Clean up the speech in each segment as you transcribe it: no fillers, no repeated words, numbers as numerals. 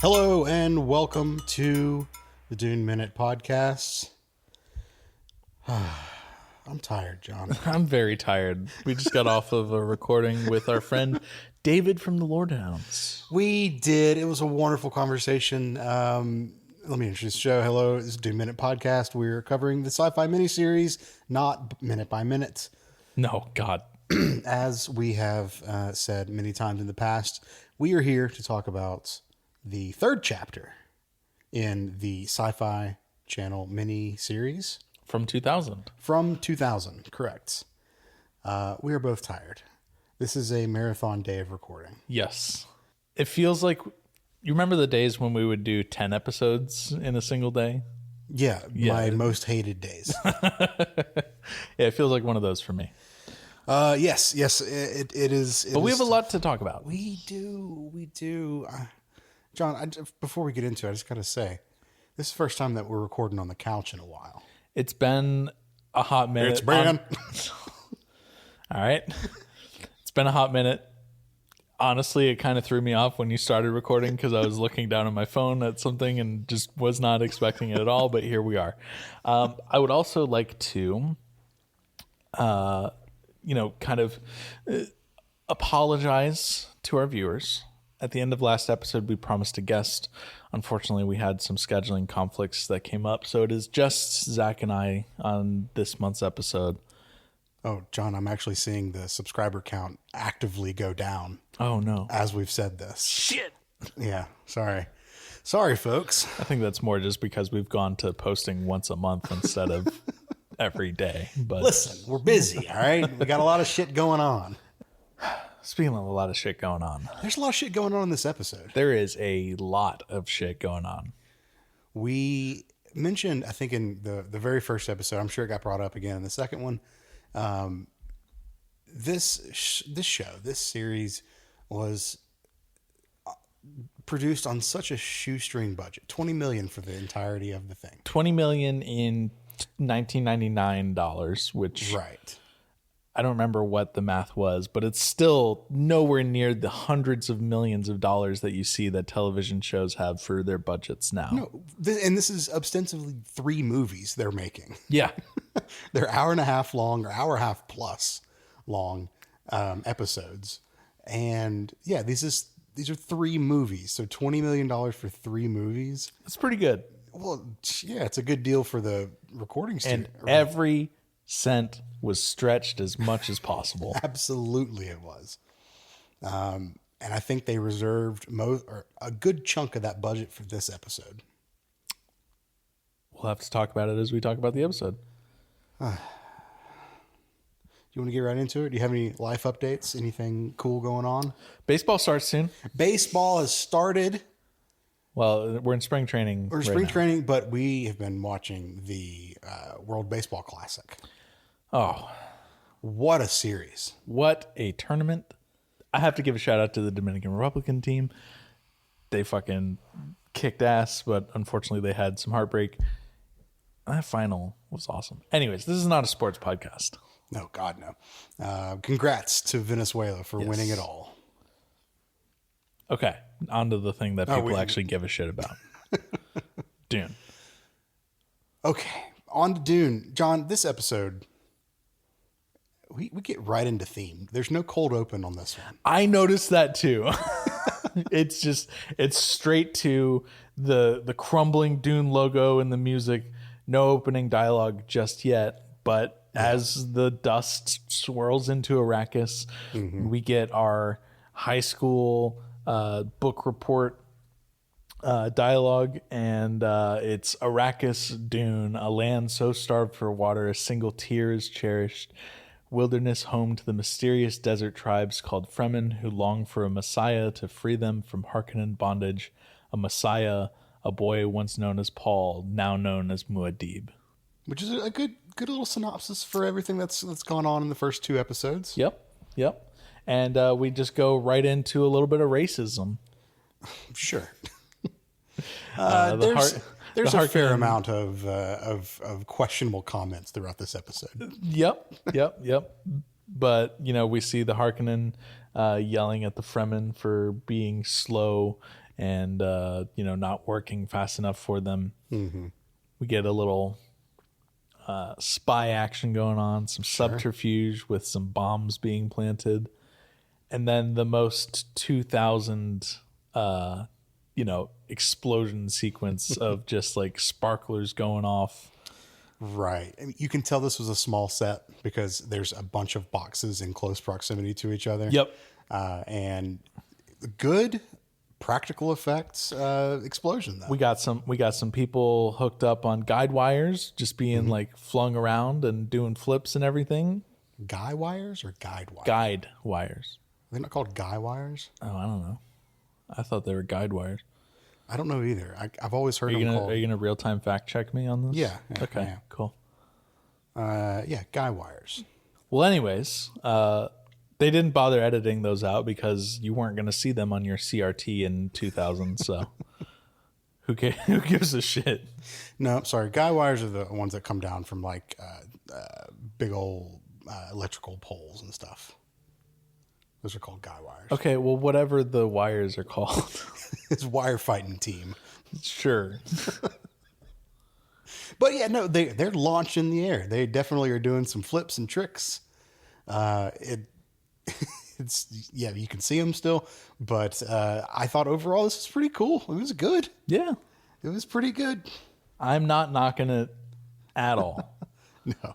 Hello and welcome to the Dune Minute podcast. I'm tired, John. I'm very tired. We just got off of a recording with our friend David from the Lord Hounds. We did. It was a wonderful conversation. Let me introduce the show. Hello, this is Dune Minute podcast. We're covering the sci-fi miniseries, not minute by minute. No, God. As we have said many times in the past, we are here to talk about the third chapter in the SciFi Channel mini-series. From 2000. From 2000, correct. We are both tired. This is a marathon day of recording. Yes. It feels like, you remember the days when we would do 10 episodes in a single day? Yeah, my most hated days. Yeah, it feels like one of those for me. Yes, it is. But we have a lot to talk about. We do. John, before we get into it, I just got to say, this is the first time that we're recording on the couch in a while. It's been a hot minute. It's been. All right. It's been a hot minute. Honestly, it kind of threw me off when you started recording because I was looking down at my phone at something and just was not expecting it at all. But here we are. I would also like to, kind of apologize to our viewers. At the end of last episode, we promised a guest. Unfortunately, we had some scheduling conflicts that came up. So it is just Zach and I on this month's episode. Oh, John, I'm actually seeing the subscriber count actively go down. Oh, no. As we've said this. Shit. Yeah, sorry. Sorry, folks. I think that's more just because we've gone to posting once a month instead of every day. But listen, we're busy, all right? We got a lot of shit going on. Speaking of a lot of shit going on. There's a lot of shit going on in this episode. There is a lot of shit going on. We mentioned, I think in the very first episode, I'm sure it got brought up again in the second one. This series was produced on such a shoestring budget. $20 million for the entirety of the thing. $20 million in $1999, which right. I don't remember what the math was, but it's still nowhere near the hundreds of millions of dollars that you see that television shows have for their budgets now. No, and this is ostensibly 3 movies they're making. Yeah. They're hour and a half long or hour and a half plus long episodes. And yeah, these are 3 movies. So $20 million for 3 movies. That's pretty good. Well, yeah, it's a good deal for the recording studio. And every cent was stretched as much as possible. Absolutely it was. And I think they reserved a good chunk of that budget for this episode. We'll have to talk about it as we talk about the episode. Do you want to get right into it? Do you have any life updates? Anything cool going on? Baseball starts soon. Baseball has started. Well, we're in spring training. We're in spring training, but we have been watching the World Baseball Classic. Oh, what a series. What a tournament. I have to give a shout out to the Dominican Republican team. They fucking kicked ass, but unfortunately they had some heartbreak. That final was awesome. Anyways, this is not a sports podcast. No, God, no. Congrats to Venezuela for winning it all. Okay, on to the thing that people actually give a shit about. Dune. Okay, on to Dune. John, this episode, we get right into theme. There's no cold open on this one. I noticed that too. It's straight to the crumbling Dune logo and the music. No opening dialogue just yet, but as the dust swirls into Arrakis, we get our high school book report dialogue, and it's Arrakis Dune, a land so starved for water a single tear is cherished, wilderness home to the mysterious desert tribes called Fremen who long for a messiah to free them from Harkonnen bondage, a messiah, a boy once known as Paul, now known as Muad'Dib. Which is a good little synopsis for everything that's gone on in the first 2 episodes. Yep. And we just go right into a little bit of racism. Sure. There's a fair amount of questionable comments throughout this episode. Yep. But, we see the Harkonnen yelling at the Fremen for being slow and not working fast enough for them. We get a little spy action going on, some subterfuge with some bombs being planted, and then the most 2000 explosion sequence of just like sparklers going off. Right. I mean, you can tell this was a small set because there's a bunch of boxes in close proximity to each other. Yep. And good practical effects explosion though. We got some people hooked up on guide wires, just being like flung around and doing flips and everything. Guy wires or guide wires? Guide wires. They're not called guy wires? Oh, I don't know. I thought they were guide wires. I don't know either. I've always heard them called... Are you going to real-time fact check me on this? Yeah. Okay, cool. Guy wires. Well, anyways, they didn't bother editing those out because you weren't going to see them on your CRT in 2000, so who gives a shit? No, sorry. Guy wires are the ones that come down from like big old electrical poles and stuff. Those are called guy wires. Okay, well, whatever the wires are called. It's wire fighting team. Sure. But yeah, no, they're launched in the air. They definitely are doing some flips and tricks. It's you can see them still, but I thought overall this was pretty cool. It was good. Yeah. It was pretty good. I'm not knocking it at all. No.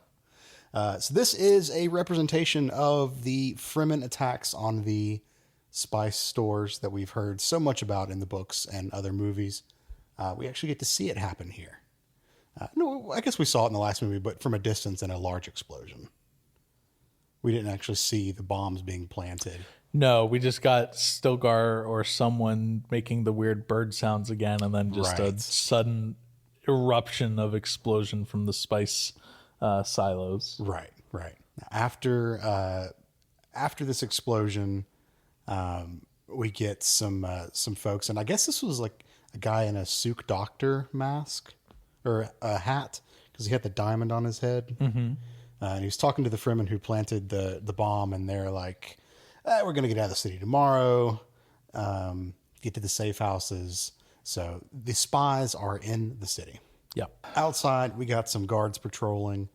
So this is a representation of the Fremen attacks on the spice stores that we've heard so much about in the books and other movies. We actually get to see it happen here. No, I guess we saw it in the last movie, but from a distance in a large explosion. We didn't actually see the bombs being planted. No, we just got Stilgar or someone making the weird bird sounds again, and then just a sudden eruption of explosion from the spice silos. Right. After this explosion, we get some folks, and I guess this was like a guy in a Souk Doctor mask or a hat because he had the diamond on his head, and he was talking to the Fremen who planted the bomb, and they're like, "We're gonna get out of the city tomorrow, get to the safe houses." So the spies are in the city. Yep. Outside, we got some guards patrolling.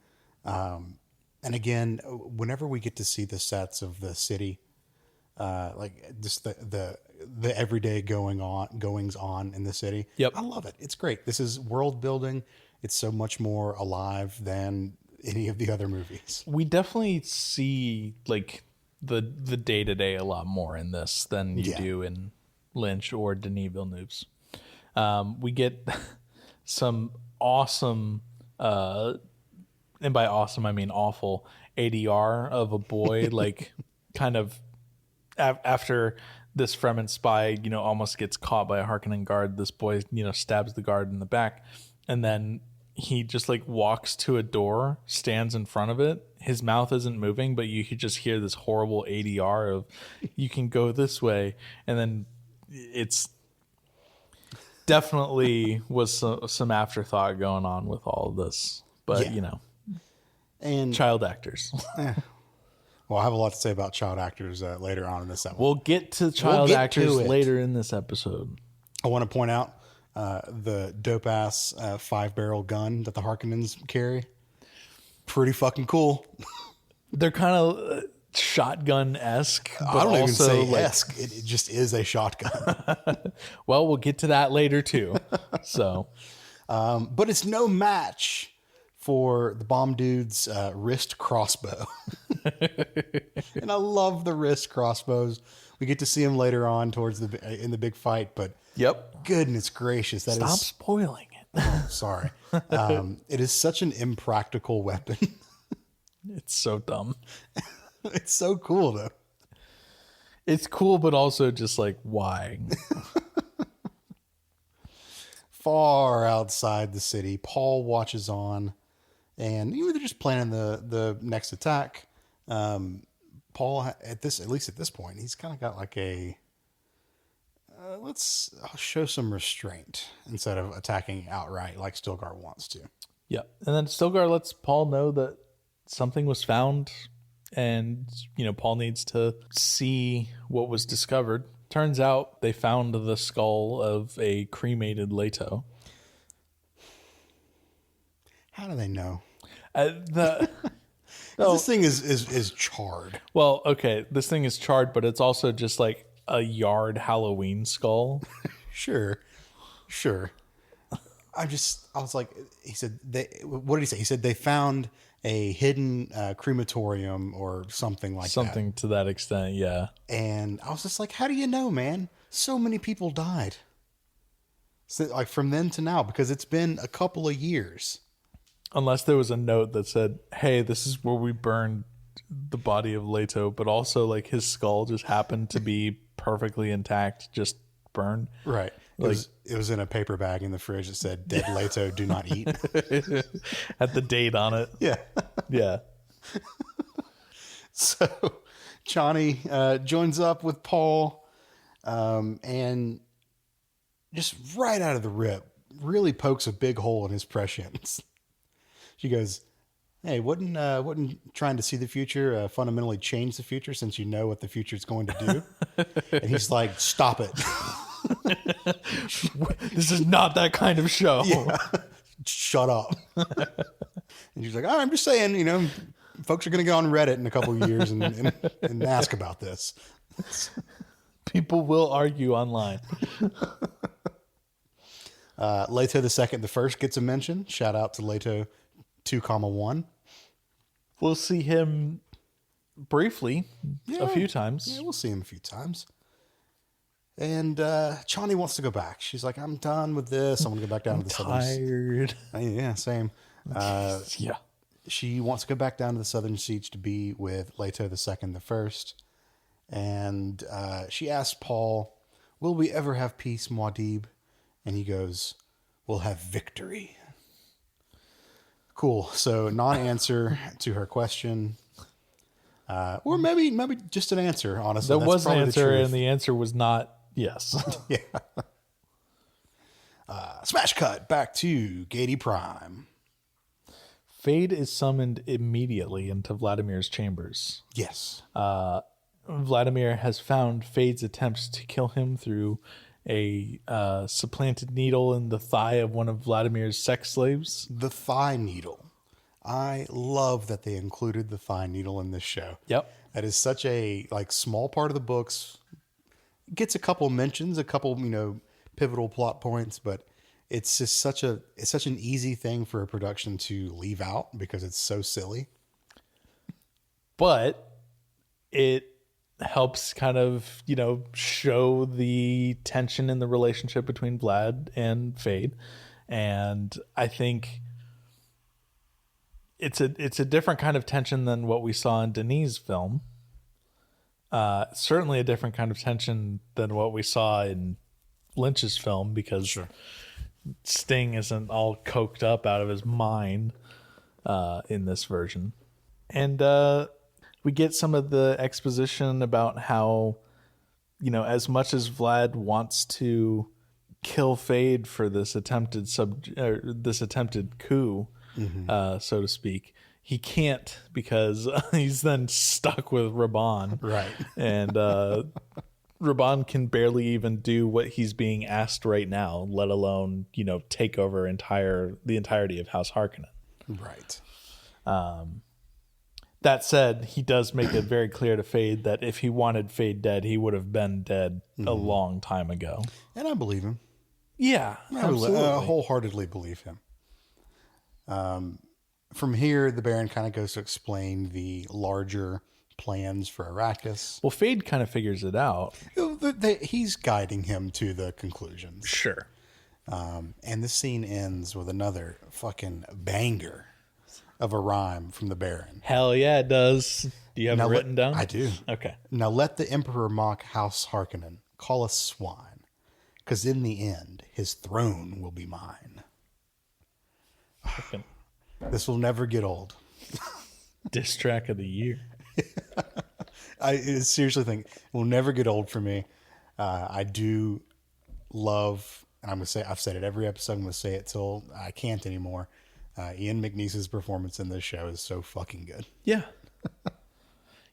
And again, whenever we get to see the sets of the city, like just the everyday goings on in the city, yep, I love it. It's great. This is world building. It's so much more alive than any of the other movies. We definitely see like the day-to-day a lot more in this than you do in Lynch or Denis Villeneuve's. We get some awesome, and by awesome I mean awful, ADR of a boy like kind of after this Fremen spy almost gets caught by a Harkonnen guard. This boy stabs the guard in the back, and then he just like walks to a door, stands in front of it. His mouth isn't moving, but you could just hear this horrible ADR of "you can go this way," and then it's definitely was some afterthought going on with all of this, but and child actors. Well, I have a lot to say about child actors later on in this episode. We'll get to child actors later in this episode. I want to point out the dope-ass 5-barrel gun that the Harkonnens carry. Pretty fucking cool. They're kind of shotgun-esque. I don't even say esque. It just is a shotgun. Well, we'll get to that later, too. So, but it's no match for the bomb dude's wrist crossbow. And I love the wrist crossbows. We get to see them later on in the big fight, but goodness gracious, stop spoiling it. Oh, sorry. It is such an impractical weapon. It's so dumb. It's so cool though. It's cool, but also just like, why? Far outside the city, Paul watches on, and they're just planning the next attack. Paul, at least at this point, he's kind of got like a let's show some restraint instead of attacking outright like Stilgar wants to. Yeah, and then Stilgar lets Paul know that something was found, and Paul needs to see what was discovered. turns out they found the skull of a cremated Leto. How do they know? The 'Cause this thing is charred. Well, okay, this thing is charred, but it's also just like a yard Halloween skull. Sure. I was like, he said, what did he say? He said they found a hidden crematorium or something like that. Something to that extent, yeah. And I was just like, how do you know, man? So many people died. So, like from then to now, because it's been a couple of years. Unless there was a note that said, hey, this is where we burned the body of Leto, but also like his skull just happened to be perfectly intact, just burned. Right. It was in a paper bag in the fridge that said, "Dead Leto, do not eat." Had the date on it. Yeah. Yeah. So Chani joins up with Paul and just right out of the rip really pokes a big hole in his prescience. She goes, hey, wouldn't trying to see the future fundamentally change the future since you know what the future is going to do? And he's like, stop it. This is not that kind of show. Yeah. Shut up. And she's like, oh, I'm just saying, you know, folks are going to get on Reddit in a couple of years and ask about this. People will argue online. Leto the second, the first gets a mention. Shout out to Leto 2,1. We'll see him briefly a few times. Yeah, we'll see him a few times. And Chani wants to go back. She's like, I'm done with this. I want to go back down to the southern. Tired. Yeah, same. Yeah. She wants to go back down to the southern siege to be with Leto the second, the first. And she asks Paul, will we ever have peace, Muad'Dib? And he goes, we'll have victory. Cool. So non-answer to her question. Or maybe just an answer, honestly. That was an answer, and the answer was not yes. Yeah. Smash cut back to Gady Prime. Fade is summoned immediately into Vladimir's chambers. Yes. Vladimir has found Fade's attempts to kill him through a supplanted needle in the thigh of one of Vladimir's sex slaves. The thigh needle. I love that they included the thigh needle in this show. Yep. That is such a small part of the books. Gets a couple mentions, a couple, pivotal plot points, but it's just such an easy thing for a production to leave out because it's so silly. But it helps kind of, show the tension in the relationship between Vlad and Fade. And I think it's a different kind of tension than what we saw in Denis' film. Certainly a different kind of tension than what we saw in Lynch's film, because Sting isn't all coked up out of his mind in this version. And we get some of the exposition about how, as much as Vlad wants to kill Fade for this attempted coup, so to speak, he can't, because he's then stuck with Raban. Right. And Raban can barely even do what he's being asked right now, let alone, take over the entirety of House Harkonnen. Right. That said, he does make it very clear to Fade that if he wanted Fade dead, he would have been dead a long time ago. And I believe him. Yeah, absolutely. I wholeheartedly believe him. From here, the Baron kind of goes to explain the larger plans for Arrakis. Well, Fade kind of figures it out. He's guiding him to the conclusions. Sure. And this scene ends with another fucking banger of a rhyme from the Baron. Hell yeah, it does. Do you have it written down? I do. Okay. Now let the Emperor mock House Harkonnen, call us swine, because in the end, his throne will be mine. This will never get old. Diss track of the year. I seriously think it will never get old for me. I do love, and I'm going to say, I've said it every episode, I'm going to say it till I can't anymore. Ian McNeice's performance in this show is so fucking good. Yeah.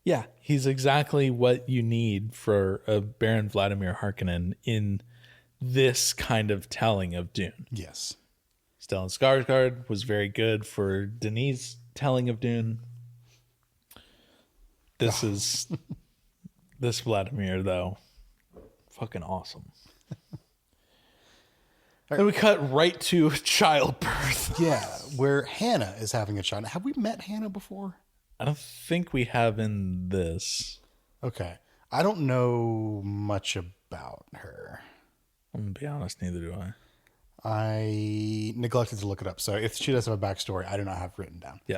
Yeah, he's exactly what you need for a Baron Vladimir Harkonnen in this kind of telling of Dune. Yes. Stellan Skarsgård was very good for Denis' telling of Dune. This Vladimir, though, fucking awesome. Then we cut right to childbirth. Yeah, where Hannah is having a child. Have we met Hannah before? I don't think we have in this. Okay. I don't know much about her. I'm going to be honest, neither do I. I neglected to look it up. So if she does have a backstory, I do not have written down. Yeah.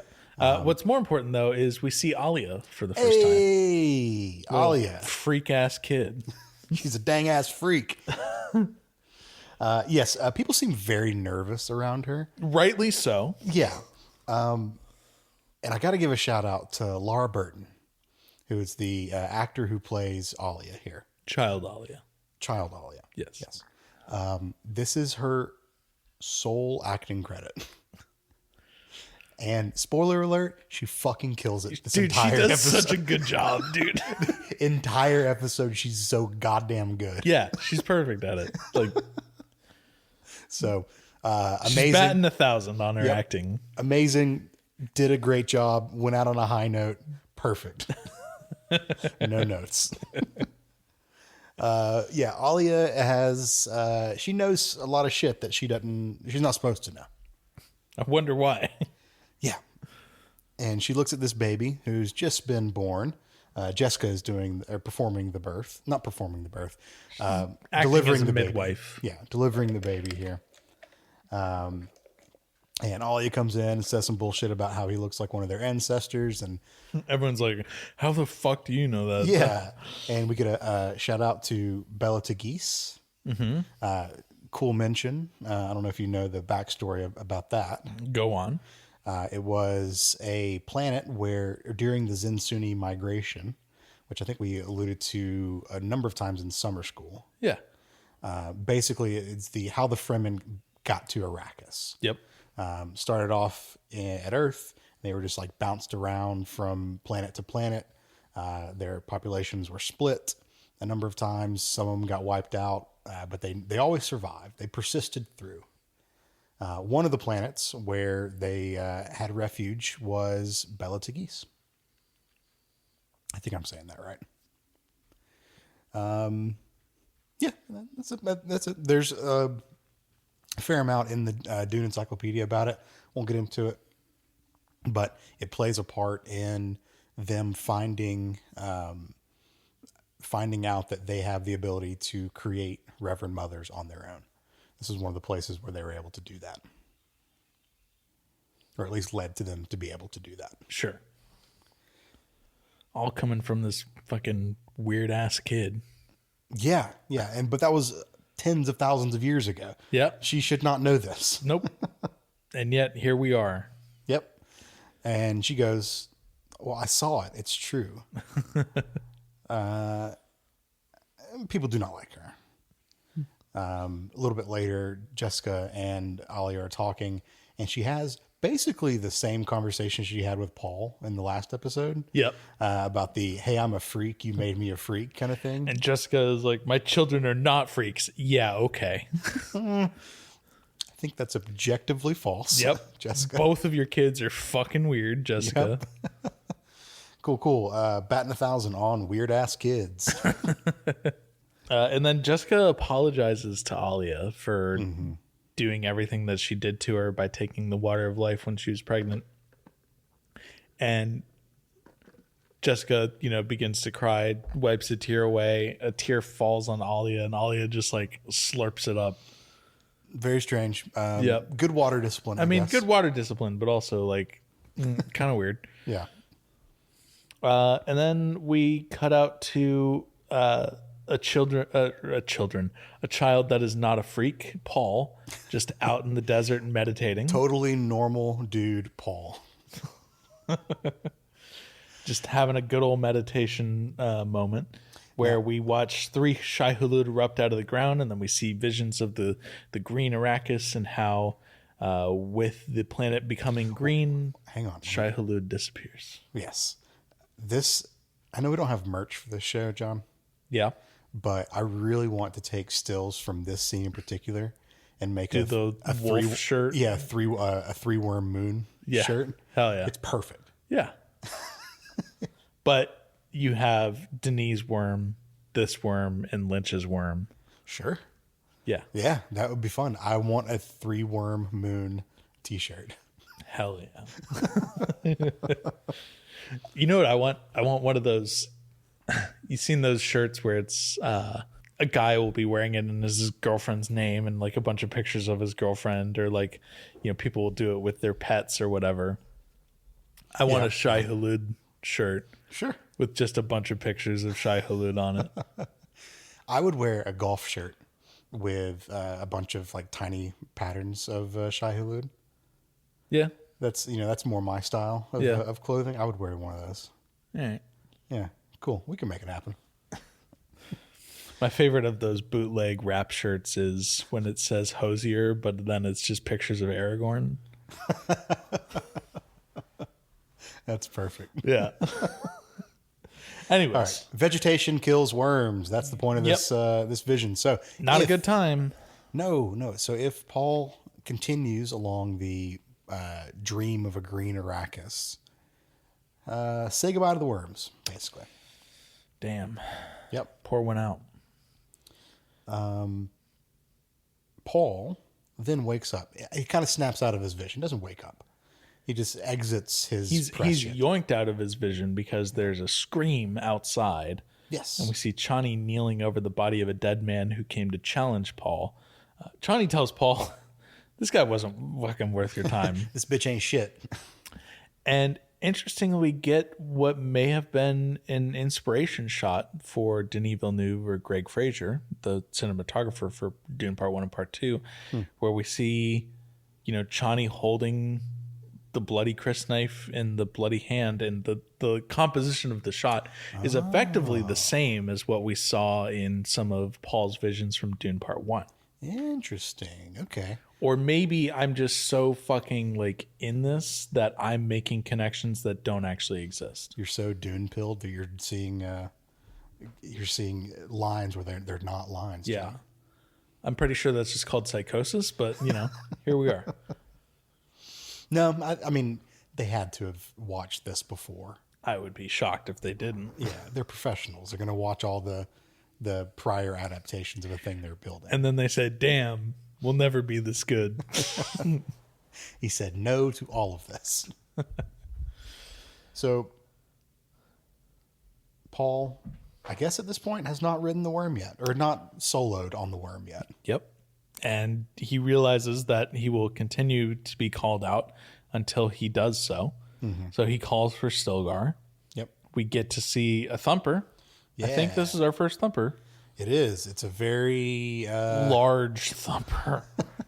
What's more important, though, is we see Alia for the first time. Hey, Alia. Freak ass kid. She's a dang ass freak. Yes, people seem very nervous around her. Rightly so. Yeah. And I got to give a shout out to Laura Burton, who is the actor who plays Alia here. Child Alia. Child Alia. Yes. Yes. This is her sole acting credit. And spoiler alert, she fucking kills it. This Dude, she entire does such a good job, dude. entire episode, she's so goddamn good. Yeah, she's perfect at it. Like, So she's amazing. batting 1,000 on her Yep. acting. Amazing. Did a great job. Went out on a high note. Perfect. No notes. Yeah, Alia has she knows a lot of shit that she's not supposed to know. I wonder why. Yeah. And she looks at this baby who's just been born. Jessica is performing the birth. Not performing the birth. Delivering as a the midwife. baby. Yeah, delivering the baby here. And Alia comes in and says some bullshit about how he looks like one of their ancestors. And Everyone's like, how the fuck do you know that? yeah. And we get a shout out to Bela Tagis. Cool mention. I don't know if you know the backstory about that. Go on. It was a planet where during the Zinsuni migration, which I think we alluded to a number of times in summer school. Yeah. Basically, it's how the Fremen got to Arrakis. Yep. Started off at Earth. They were just like bounced around from planet to planet. Their populations were split a number of times. Some of them got wiped out, but they always survived. They persisted through. One of the planets where they had refuge was Bela Tagis. I think I'm saying that right. Yeah, that's it. There's a fair amount in the Dune Encyclopedia about it. Won't get into it, but it plays a part in them finding out that they have the ability to create Reverend Mothers on their own. This is one of the places where they were able to do that. Or at least led to them to be able to do that. Sure. All coming from this fucking weird ass kid. Yeah. But that was tens of thousands of years ago. Yep. She should not know this. Nope. And yet here we are. Yep. And she goes, well, I saw it. It's true. People do not like her. A little bit later, Jessica and Alia are talking, and she has basically the same conversation she had with Paul in the last episode. Yep. About the, hey, I'm a freak, you made me a freak kind of thing. And Jessica is like, my children are not freaks. Yeah, okay. I think that's objectively false. Yep. Jessica. Both of your kids are fucking weird, Jessica. Yep. Cool. Batting 1,000 on weird ass kids. And then Jessica apologizes to Alia for doing everything that she did to her by taking the water of life when she was pregnant. And Jessica, begins to cry, wipes a tear away. A tear falls on Alia, and Alia just like slurps it up. Very strange. Yep. Good water discipline. I mean, guess. good water discipline, but also like kind of weird. Yeah. And then we cut out to a child that is not a freak, Paul, just out in the desert meditating. Totally normal dude, Paul. Just having a good old meditation moment where we watch 3 Shai-Hulud erupt out of the ground, and then we see visions of the green Arrakis and how with the planet becoming green, Hang on. Shai-Hulud disappears. Yes. This I know we don't have merch for this show, John, Yeah. but I really want to take stills from this scene in particular and make a wolf shirt. Yeah, a 3-worm moon shirt. Hell yeah. It's perfect. Yeah. But you have Denise worm, this worm, and Lynch's worm. Sure. Yeah. Yeah, that would be fun. I want a 3-worm moon t-shirt. Hell yeah. You know what I want? I want one of those. You've seen those shirts where it's a guy will be wearing it and it's his girlfriend's name and like a bunch of pictures of his girlfriend, or like, you know, people will do it with their pets or whatever. I want a Shai Hulud shirt. Sure. With just a bunch of pictures of Shai Hulud on it. I would wear a golf shirt with a bunch of like tiny patterns of Shai Hulud. Yeah. That's more my style of clothing. I would wear one of those. All right. Yeah, cool. We can make it happen. My favorite of those bootleg rap shirts is when it says Hosier, but then it's just pictures of Aragorn. That's perfect. Yeah. Anyways. All right. Vegetation kills worms. That's the point of this vision. So not a good time. No. So if Paul continues along the dream of a green Arrakis, say goodbye to the worms, basically. Damn. Yep. Pour one out. Paul then wakes up. He kind of snaps out of his vision. Doesn't wake up. He just exits his. He's yoinked out of his vision because there's a scream outside. Yes. And we see Chani kneeling over the body of a dead man who came to challenge Paul. Chani tells Paul, "This guy wasn't fucking worth your time. This bitch ain't shit." And interestingly, we get what may have been an inspiration shot for Denis Villeneuve or Greg Fraser, the cinematographer for Dune Part 1 and Part 2, where we see, Chani holding the bloody crysknife in the bloody hand, and the composition of the shot is effectively the same as what we saw in some of Paul's visions from Dune Part 1. Interesting. Okay. Or maybe I'm just so fucking in this that I'm making connections that don't actually exist. You're so Dune pilled that you're seeing lines where they're not lines. Yeah. John. I'm pretty sure that's just called psychosis, but here we are. No, I mean, they had to have watched this before. I would be shocked if they didn't. Yeah, they're professionals. They're going to watch all the prior adaptations of a thing they're building. And then they said, "Damn, we'll never be this good." He said no to all of this. So, Paul, I guess at this point, has not ridden the worm yet, or not soloed on the worm yet. Yep. And he realizes that he will continue to be called out until he does so. Mm-hmm. So he calls for Stilgar. Yep. We get to see a thumper. Yeah. I think this is our first thumper. It is. It's a very large thumper.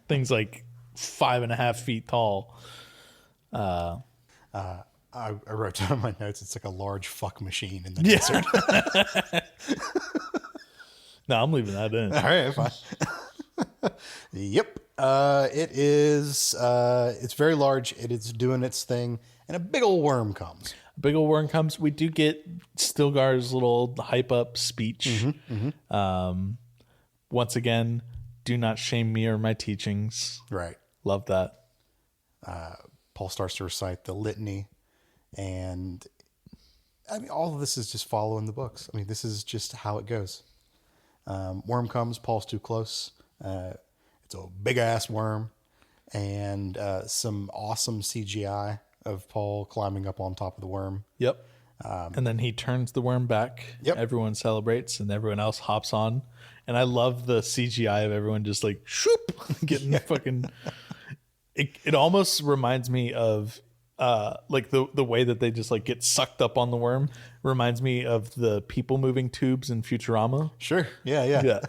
Thing's 5.5 feet tall. I wrote down in my notes, it's like a large fuck machine in the desert. No, I'm leaving that in. All right, fine. Yep. It is. It's very large. It is doing its thing, and a big old worm comes. Big old worm comes. We do get Stilgar's little hype up speech. Once again, do not shame me or my teachings. Right. Love that. Paul starts to recite the litany, and I mean, all of this is just following the books. I mean, this is just how it goes. Worm comes. Paul's too close. It's a big ass worm, and some awesome CGI of Paul climbing up on top of the worm. Yep. And then he turns the worm back. Yep. Everyone celebrates, and everyone else hops on. And I love the CGI of everyone just shoop, getting fucking. It almost reminds me of the way that they just get sucked up on the worm. Reminds me of the people moving tubes in Futurama. Sure. Yeah. Yeah.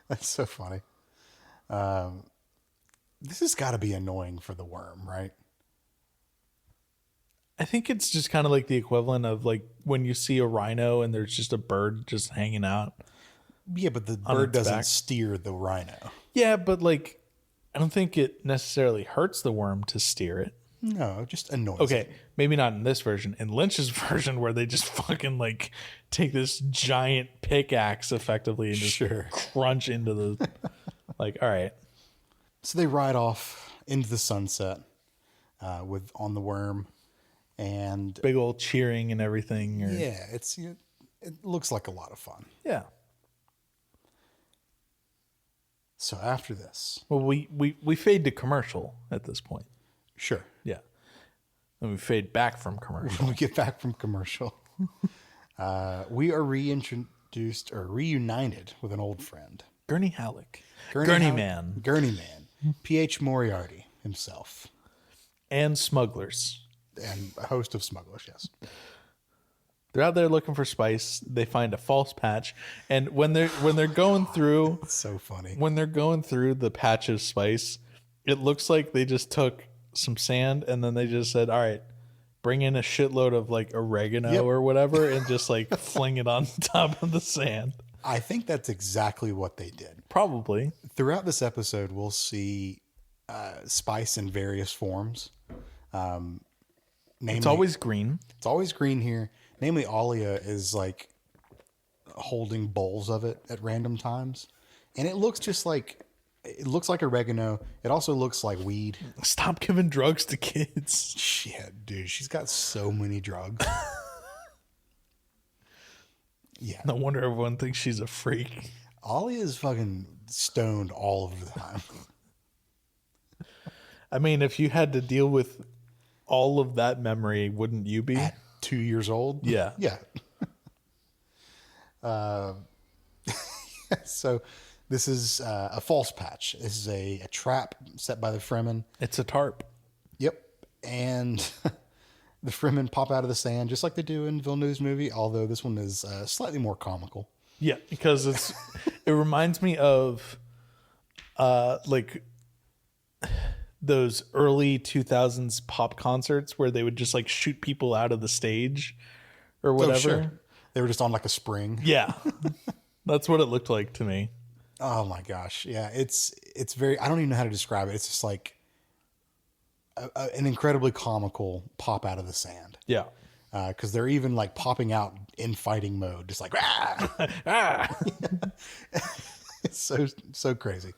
That's so funny. This has got to be annoying for the worm, right? I think it's just kind of the equivalent of when you see a rhino and there's just a bird just hanging out. Yeah, but the bird doesn't steer the rhino. Yeah, but I don't think it necessarily hurts the worm to steer it. No, just annoys. Okay, maybe not in this version. In Lynch's version, where they just fucking like take this giant pickaxe effectively and just Sure. crunch into the like. All right, So they ride off into the sunset with on the worm, and big old cheering and everything. Or, yeah, it looks like a lot of fun. yeah. So after this, Well, we fade to commercial at this point. sure, Yeah, and we fade back from commercial. when we get back from commercial, we are reintroduced or reunited with an old friend, Gurney Halleck, Gurney Man, P.H. Moriarty himself, and smugglers. and a host of smugglers. Yes. They're out there looking for spice. They find a false patch, and when they're going through, It's so funny. when they're going through the patch of spice, it looks like they just took some sand and then they just said, "All right, bring in a shitload of like oregano Yep. or whatever, and just like fling it on top of the sand." I think that's exactly what they did. Probably. Throughout this episode, we'll see spice in various forms. Namely, It's always green. it's always green here. Namely, Alia is like holding bowls of it at random times, and it looks like oregano. It also looks like weed. Stop giving drugs to kids. Shit, dude, she's got so many drugs. Yeah, No wonder everyone thinks she's a freak. Alia is fucking stoned all of the time. I mean, if you had to deal with all of that memory, wouldn't you be? At 2 years old. Yeah. Yeah. So this is a false patch. This is a trap set by the Fremen. It's a tarp. Yep. And the Fremen pop out of the sand just like they do in Villeneuve's movie, although this one is slightly more comical. Yeah, because it reminds me of like those early 2000s pop concerts where they would just like shoot people out of the stage or whatever. Oh, sure. They were just on like a spring. Yeah. That's what it looked like to me. Oh my gosh. Yeah. It's very, I don't even know how to describe it. It's just like an incredibly comical pop out of the sand. Yeah. Because they're even like popping out in fighting mode, just like ah! It's so crazy.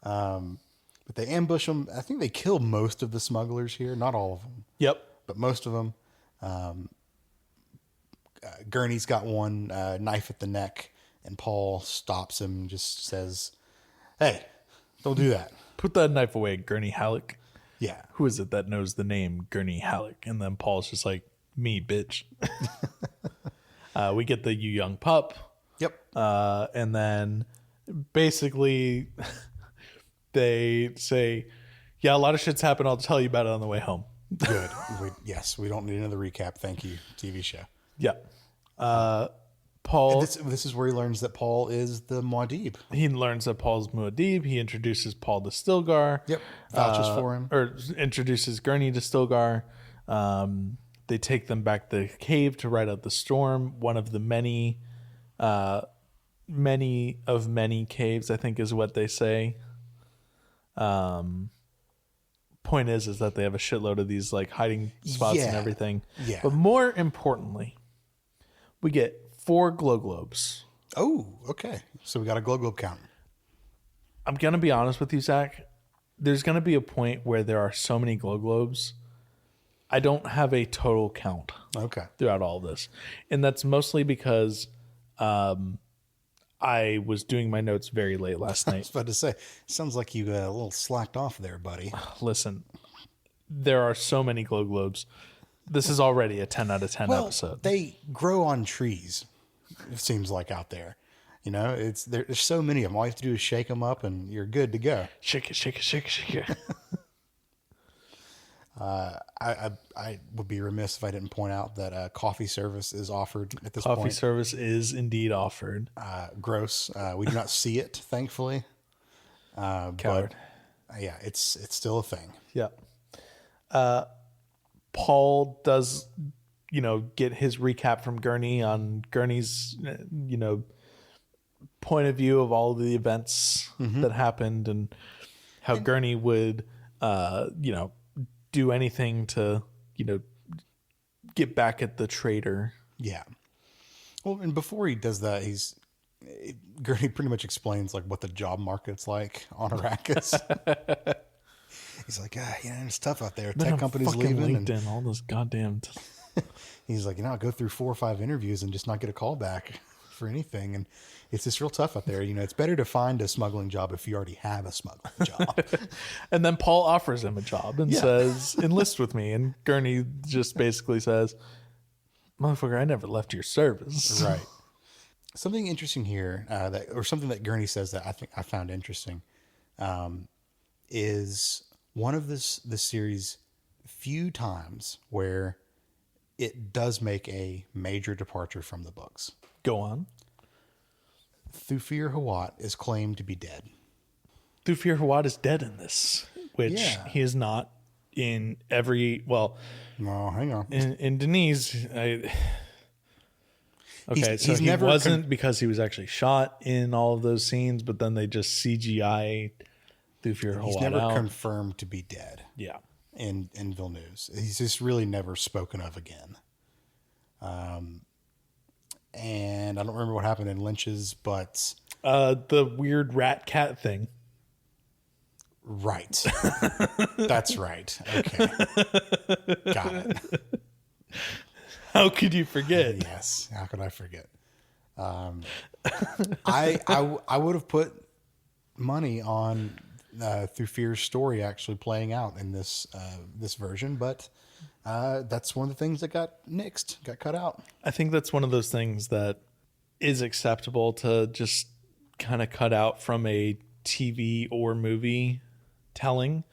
But they ambush them. I think they kill most of the smugglers here, not all of them, Yep. but most of them. Gurney's got one knife at the neck, and Paul stops him and just says, "Hey, don't do that." Put that knife away, Gurney Halleck. Yeah, Who is it that knows the name Gurney Halleck? And then Paul's just like, "Me, bitch." We get the "you young pup." yep. And then basically they say, "Yeah, a lot of shit's happened. I'll tell you about it on the way home." Good. Yes, we don't need another recap. Thank you, TV show. Yeah. Paul, This is where he learns that Paul is the Muad'Dib. he learns that Paul's Muad'Dib. He introduces Paul to Stilgar. Yep. Vouches for him. Or introduces Gurney to Stilgar. They take them back to the cave to ride out the storm. One of the many caves, I think is what they say. Point is that they have a shitload of these like hiding spots and Yeah. everything. Yeah. But more importantly, we get 4 glow globes. Oh, okay. So we got a glow globe count. I'm going to be honest with you, Zach. There's going to be a point where there are so many glow globes. I don't have a total count Okay. throughout all of this. And that's mostly because I was doing my notes very late last I night. was about to say, sounds like you a little slacked off there, buddy. Listen, there are so many glow globes. This is already a 10 out of 10 episode. They grow on trees, it seems like out there. You know, there's so many of them. All you have to do is shake them up and you're good to go. Shake it, shake it, shake it, shake it. I would be remiss if I didn't point out that coffee service is offered at this Coffee point. service is indeed offered. Gross. We do not see it, thankfully. Coward. But yeah, it's still a thing. Yeah. Paul does, get his recap from Gurney on Gurney's, point of view of all of the events that happened and how Gurney would, do anything to, get back at the traitor. Yeah. Well, and before he does that, Gurney pretty much explains like what the job market's like on Arrakis. He's like, it's tough out there. Tech companies leaving. LinkedIn, all this goddamn. He's like, I go through 4 or 5 interviews and just not get a call back for anything. And it's just real tough out there. It's better to find a smuggling job if you already have a smuggling job. And then Paul offers him a job and says, enlist with me. And Gurney just basically says, motherfucker, I never left your service. Right. Something interesting here, something that Gurney says that I think I found interesting, is one of this series' few times where it does make a major departure from the books. Go on. Thufir Hawat is claimed to be dead. Thufir Hawat is dead in this, which he is not in every. Well, no, hang on. In Denise, he never wasn't because he was actually shot in all of those scenes, but then they just CGI Thufir Hawat. He's never out. confirmed to be dead. Yeah. In Villeneuve's, he's just really never spoken of again. And I don't remember what happened in Lynch's, but the weird rat cat thing. Right. That's right. Okay. Got it. How could you forget? Yes. How could I forget? I would have put money on Thufir's story actually playing out in this version, but that's one of the things that got cut out. I think that's one of those things that is acceptable to just kind of cut out from a TV or movie telling,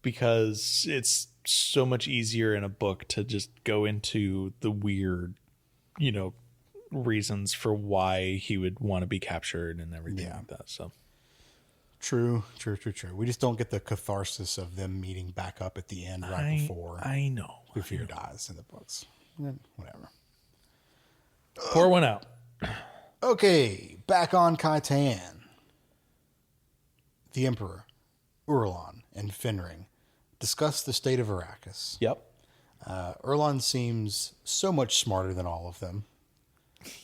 because it's so much easier in a book to just go into the weird, reasons for why he would want to be captured and everything like that. So true. We just don't get the catharsis of them meeting back up at the end before Thufir dies in the books. Whatever. Pour one out. Okay, back on Kaitan. The Emperor, Urlan, and Fenring discuss the state of Arrakis. Yep. Urlan seems so much smarter than all of them.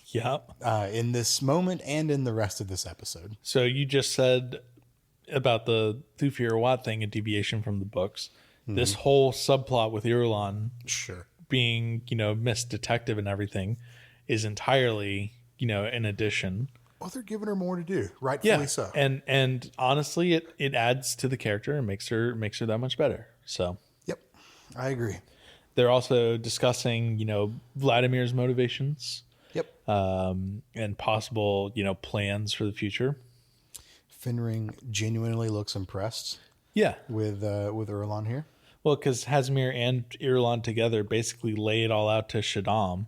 Yep. In this moment and in the rest of this episode. So you just said about the Thufir Hawat thing, a deviation from the books. This whole subplot with Urlan being, Miss Detective and everything is entirely, an addition. Well, they're giving her more to do, rightfully so. And honestly, it adds to the character and makes her that much better. So, yep, I agree. They're also discussing, Vladimir's motivations. Yep. And possible, plans for the future. Fenring genuinely looks impressed. Yeah. With Urlan here. Well, because Hasimir and Urlan together basically lay it all out to Shaddam,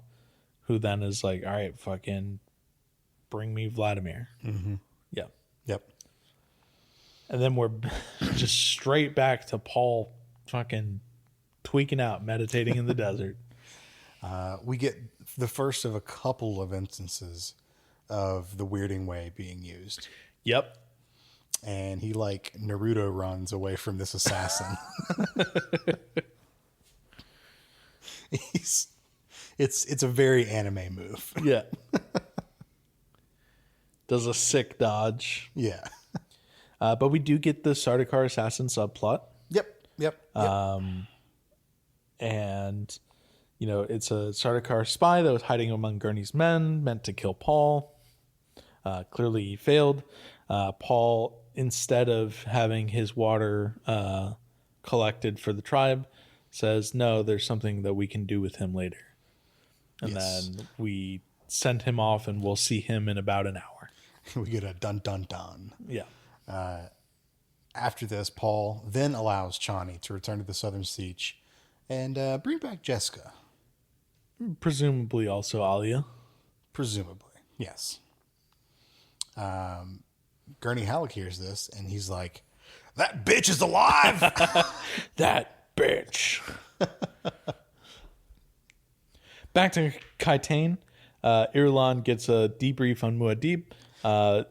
who then is like, all right, fucking bring me Vladimir. Mm-hmm. Yeah. Yep. And then we're just straight back to Paul fucking tweaking out, meditating in the desert. We get the first of a couple of instances of the weirding way being used. Yep. And he like Naruto runs away from this assassin. It's a very anime move. Yeah. Does a sick dodge. Yeah. But we do get the Sardaukar assassin subplot. Yep. And, it's a Sardaukar spy that was hiding among Gurney's men, meant to kill Paul. Clearly he failed. Paul, instead of having his water collected for the tribe, says, no, there's something that we can do with him later. And then we send him off and we'll see him in about an hour. We get a dun dun dun. Yeah. After this, Paul then allows Chani to return to the Southern Siege and bring back Jessica. Presumably also Alia. Presumably, yes. Gurney Halleck hears this and he's like, that bitch is alive! That bitch. Back to Kaitain. Irulan gets a debrief on Muad'Dib.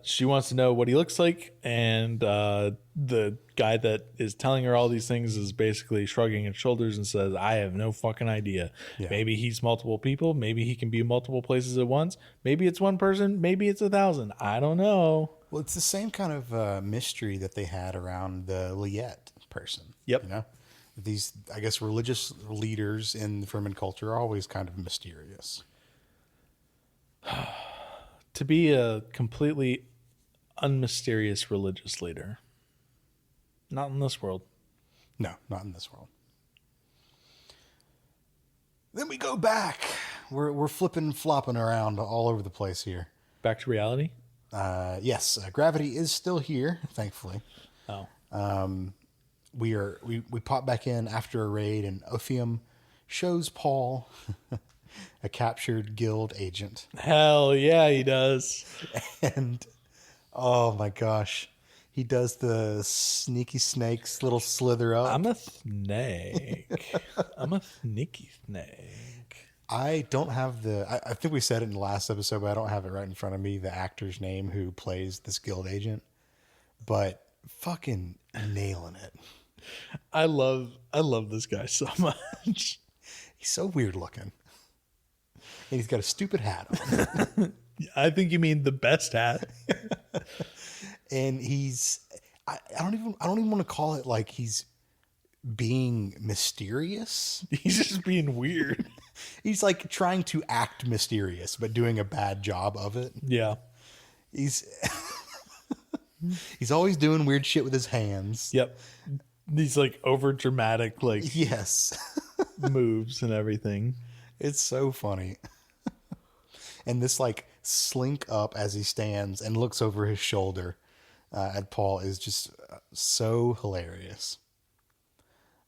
She wants to know what he looks like, and the guy that is telling her all these things is basically shrugging his shoulders and says, I have no fucking idea. Yeah. Maybe he's multiple people. Maybe he can be multiple places at once. Maybe it's one person. Maybe it's 1,000. I don't know. Well, it's the same kind of mystery that they had around the Liette person. Yep. You know, these, I guess, religious leaders in the Fremen culture are always kind of mysterious. To be a completely unmysterious religious leader. Not in this world. No, not in this world. Then we go back. We're flipping, flopping around all over the place here. Back to reality? Yes, gravity is still here, thankfully. Oh. We pop back in after a raid, and Ophium shows Paul a captured guild agent. Hell yeah, he does. And oh my gosh, he does the sneaky snake's little slither up. I'm a snake. I'm a sneaky snake. I don't have I think we said it in the last episode, but I don't have it right in front of me, the actor's name who plays this guild agent. But fucking nailing it. I love this guy so much. He's so weird looking. And he's got a stupid hat on. I think you mean the best hat. And I don't even want to call it like he's being mysterious. He's just being weird. He's like trying to act mysterious, but doing a bad job of it. Yeah. He's always doing weird shit with his hands. Yep. These like over dramatic like Yes. moves and everything. It's so funny. And this like slink up as he stands and looks over his shoulder at Paul is just so hilarious.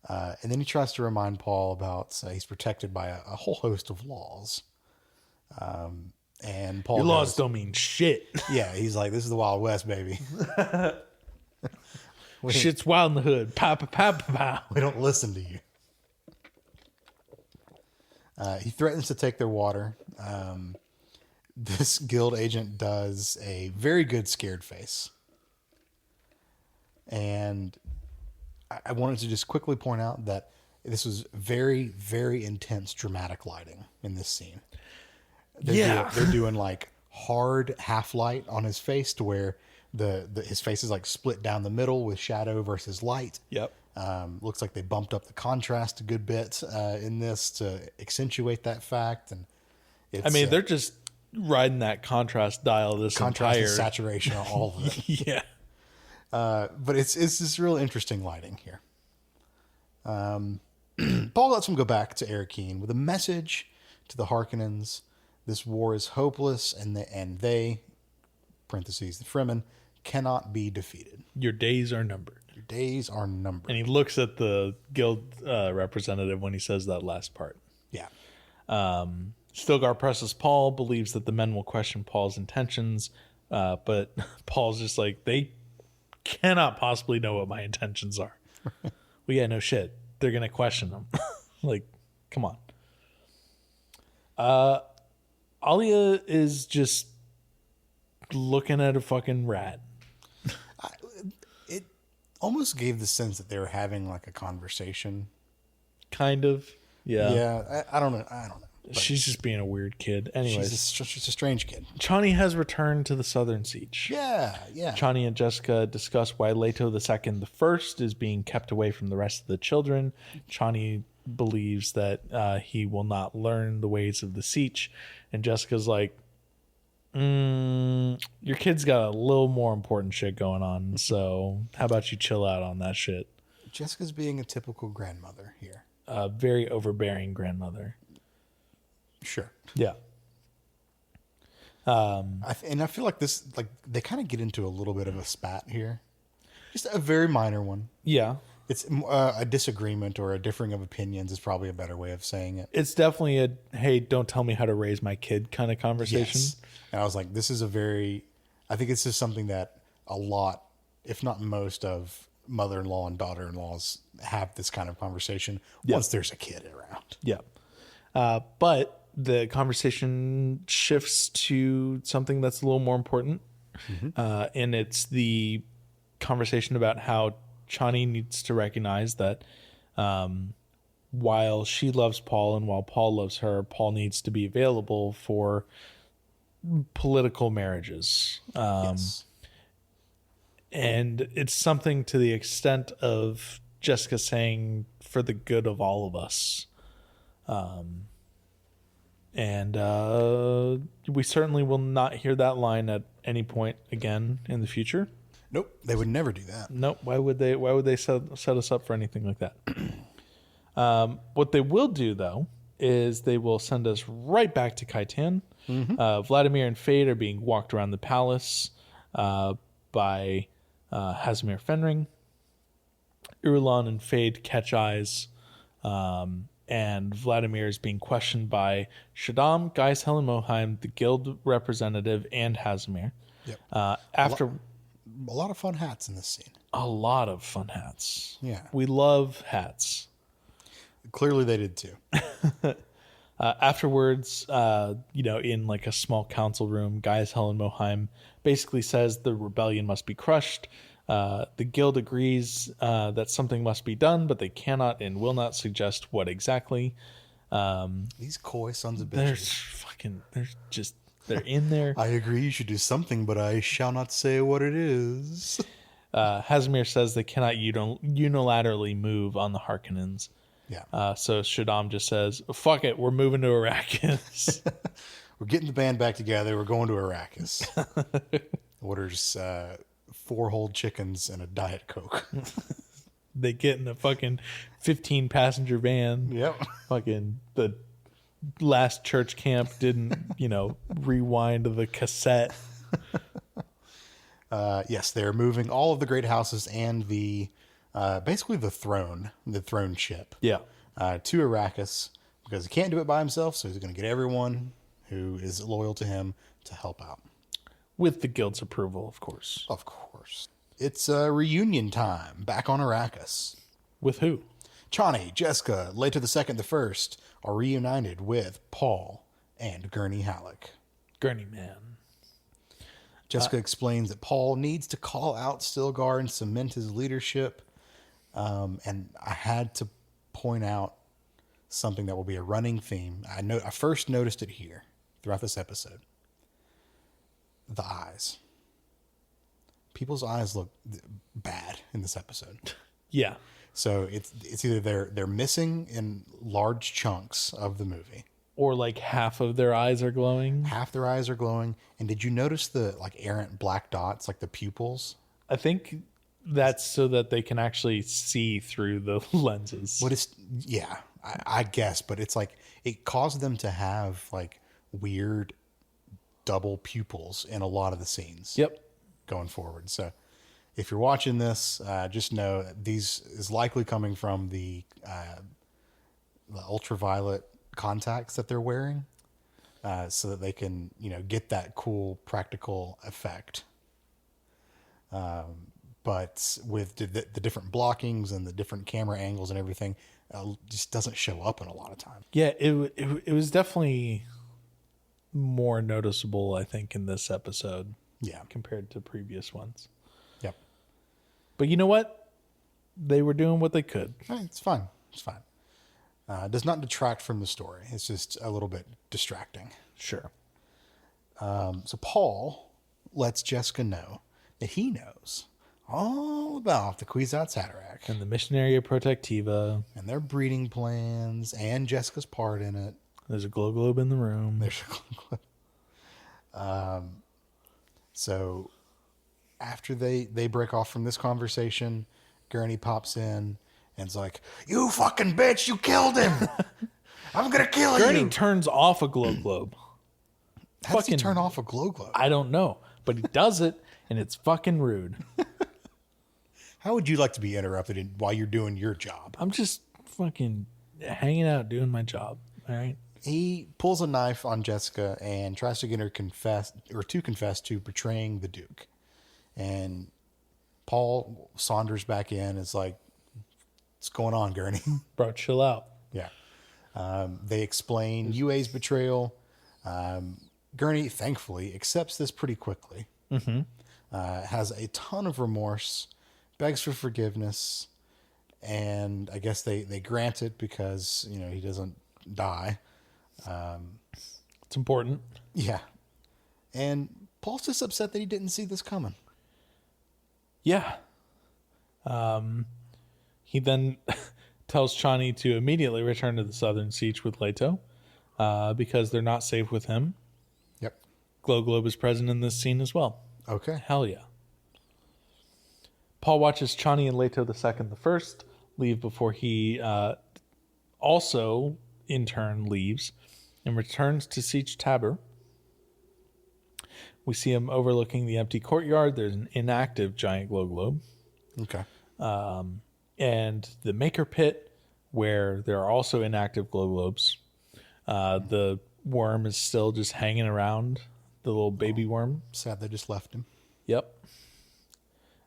And then he tries to remind Paul about he's protected by a whole host of laws. And Paul Your laws goes, don't mean shit. yeah, he's like, this is the Wild West, baby. Shit's wild in the hood. Pow, pow, pow, pow, pow. We don't listen to you. He threatens to take their water. This guild agent does a very good scared face. And I wanted to just quickly point out that this was very, very intense dramatic lighting in this scene. They're doing like hard half light on his face to where his face is like split down the middle with shadow versus light. Yep. Looks like they bumped up the contrast a good bit in this to accentuate that fact. And it's, they're just riding that contrast dial this contrast entire and saturation on all of it. Yeah. But it's this real interesting lighting here. Paul lets him go back to Arakeen with a message to the Harkonnens. This war is hopeless, and they, parentheses, the Fremen, cannot be defeated. Your days are numbered. Your days are numbered. And he looks at the guild representative when he says that last part. Yeah. Stilgar presses Paul, believes that the men will question Paul's intentions, but Paul's just like, they cannot possibly know what my intentions are. Well, yeah, no shit. They're going to question them. Like, come on. Alia is just looking at a fucking rat. It almost gave the sense that they were having like a conversation. Kind of. Yeah. Yeah. I don't know. But she's just being a weird kid. Anyways. She's a strange kid. Chani has returned to the Southern Siege. Yeah. Chani and Jessica discuss why Leto II the First is being kept away from the rest of the children. Chani believes that he will not learn the ways of the Siege. And Jessica's like, your kid's got a little more important shit going on, so how about you chill out on that shit? Jessica's being a typical grandmother here. A very overbearing grandmother. Sure. Yeah. And I feel like this, like they kind of get into a little bit of a spat here. Just a very minor one. Yeah. It's a disagreement or a differing of opinions is probably a better way of saying it. It's definitely a, hey, don't tell me how to raise my kid kind of conversation. Yes. And I was like, I think this is something that a lot, if not most of mother-in-law and daughter-in-laws have this kind of conversation once there's a kid around. Yeah. But the conversation shifts to something that's a little more important. And it's the conversation about how Chani needs to recognize that while she loves Paul and while Paul loves her, Paul needs to be available for political marriages. Yes. And it's something to the extent of Jessica saying, for the good of all of us. And we certainly will not hear that line at any point again in the future. Nope, they would never do that. Nope. Why would they set us up for anything like that? What they will do, though, is they will send us right back to Kaitan. Vladimir and Fade are being walked around the palace by Hasimir Fenring. Irulan and Fade catch eyes, and Vladimir is being questioned by Shaddam, Gais Helen Moheim, the guild representative, and Hasimir. Yep. After A lot of fun hats in this scene. a lot of fun hats. Yeah. We love hats. Clearly they did too. Afterwards, in like a small council room, Gaius Helen Moheim basically says the rebellion must be crushed. The guild agrees that something must be done, but they cannot and will not suggest what exactly. These coy sons of They're bitches. they're in there. I agree you should do something, but I shall not say what it is. Hasimir says they cannot unilaterally move on the Harkonnens. Yeah. So Shaddam just says, fuck it, we're moving to Arrakis. We're getting the band back together. We're going to Arrakis. Orders 4 whole chickens and a Diet Coke. They get in a fucking 15-passenger van. Yep. Fucking the last church camp didn't, rewind the cassette. Yes, they're moving all of the great houses and basically the throne ship. Yeah. To Arrakis, because he can't do it by himself, so he's going to get everyone who is loyal to him to help out. With the guild's approval, of course. Of course. It's reunion time back on Arrakis. With who? Chani, Jessica, Leto the Second, the First are reunited with Paul and Gurney Halleck. Gurney Man. Jessica explains that Paul needs to call out Stilgar and cement his leadership. And I had to point out something that will be a running theme. I first noticed it here throughout this episode. The eyes. People's eyes look bad in this episode. Yeah. So it's either they're missing in large chunks of the movie, Or like half of their eyes are glowing. half their eyes are glowing. And did you notice the like errant black dots, like the pupils? I think that's so that they can actually see through the lenses. I guess, but it's like it caused them to have like weird double pupils in a lot of the scenes. Yep. Going forward. So if you're watching this, just know these is likely coming from the ultraviolet contacts that they're wearing, so that they can, get that cool practical effect. But with the different blockings and the different camera angles and everything, just doesn't show up in a lot of time. Yeah, it was definitely more noticeable, I think, in this episode. Yeah. Compared to previous ones. Yep. But you know what? They were doing what they could. It's fine. It's fine. It does not detract from the story. It's just a little bit distracting. Sure. So Paul lets Jessica know that he knows all about the Kwisatz Haderach And the Missionaria Protectiva. and their breeding plans and Jessica's part in it. There's a glow globe in the room. There's so after they break off from this conversation, Gurney pops in and is like, "You fucking bitch, you killed him. I'm going to kill you." Gurney turns off a glow globe. How does he turn off a glow globe? I don't know, but he does it, and it's fucking rude. How would you like to be interrupted while you're doing your job? I'm just fucking hanging out doing my job. All right. He pulls a knife on Jessica and tries to get her to confess to betraying the Duke. And Paul saunters back in. It's like, what's going on, Gurney? Bro, chill out. Yeah. They explain UA's betrayal. Gurney, thankfully, accepts this pretty quickly. Has a ton of remorse begs for forgiveness, and I guess they grant it because he doesn't die. It's important. Yeah, and Paul's just upset that he didn't see this coming. Yeah. He then tells Chani to immediately return to the Southern Siege with Leto because they're not safe with him. Yep. Glow Globe is present in this scene as well. Okay. Hell yeah. Paul watches Chani and Leto the first leave before he also, in turn, leaves and returns to Siege Tabor. We see him overlooking the empty courtyard. There's an inactive giant glow globe. Okay. And the Maker Pit, where there are also inactive glow globes. The worm is still just hanging around, the little baby worm. Sad they just left him. Yep.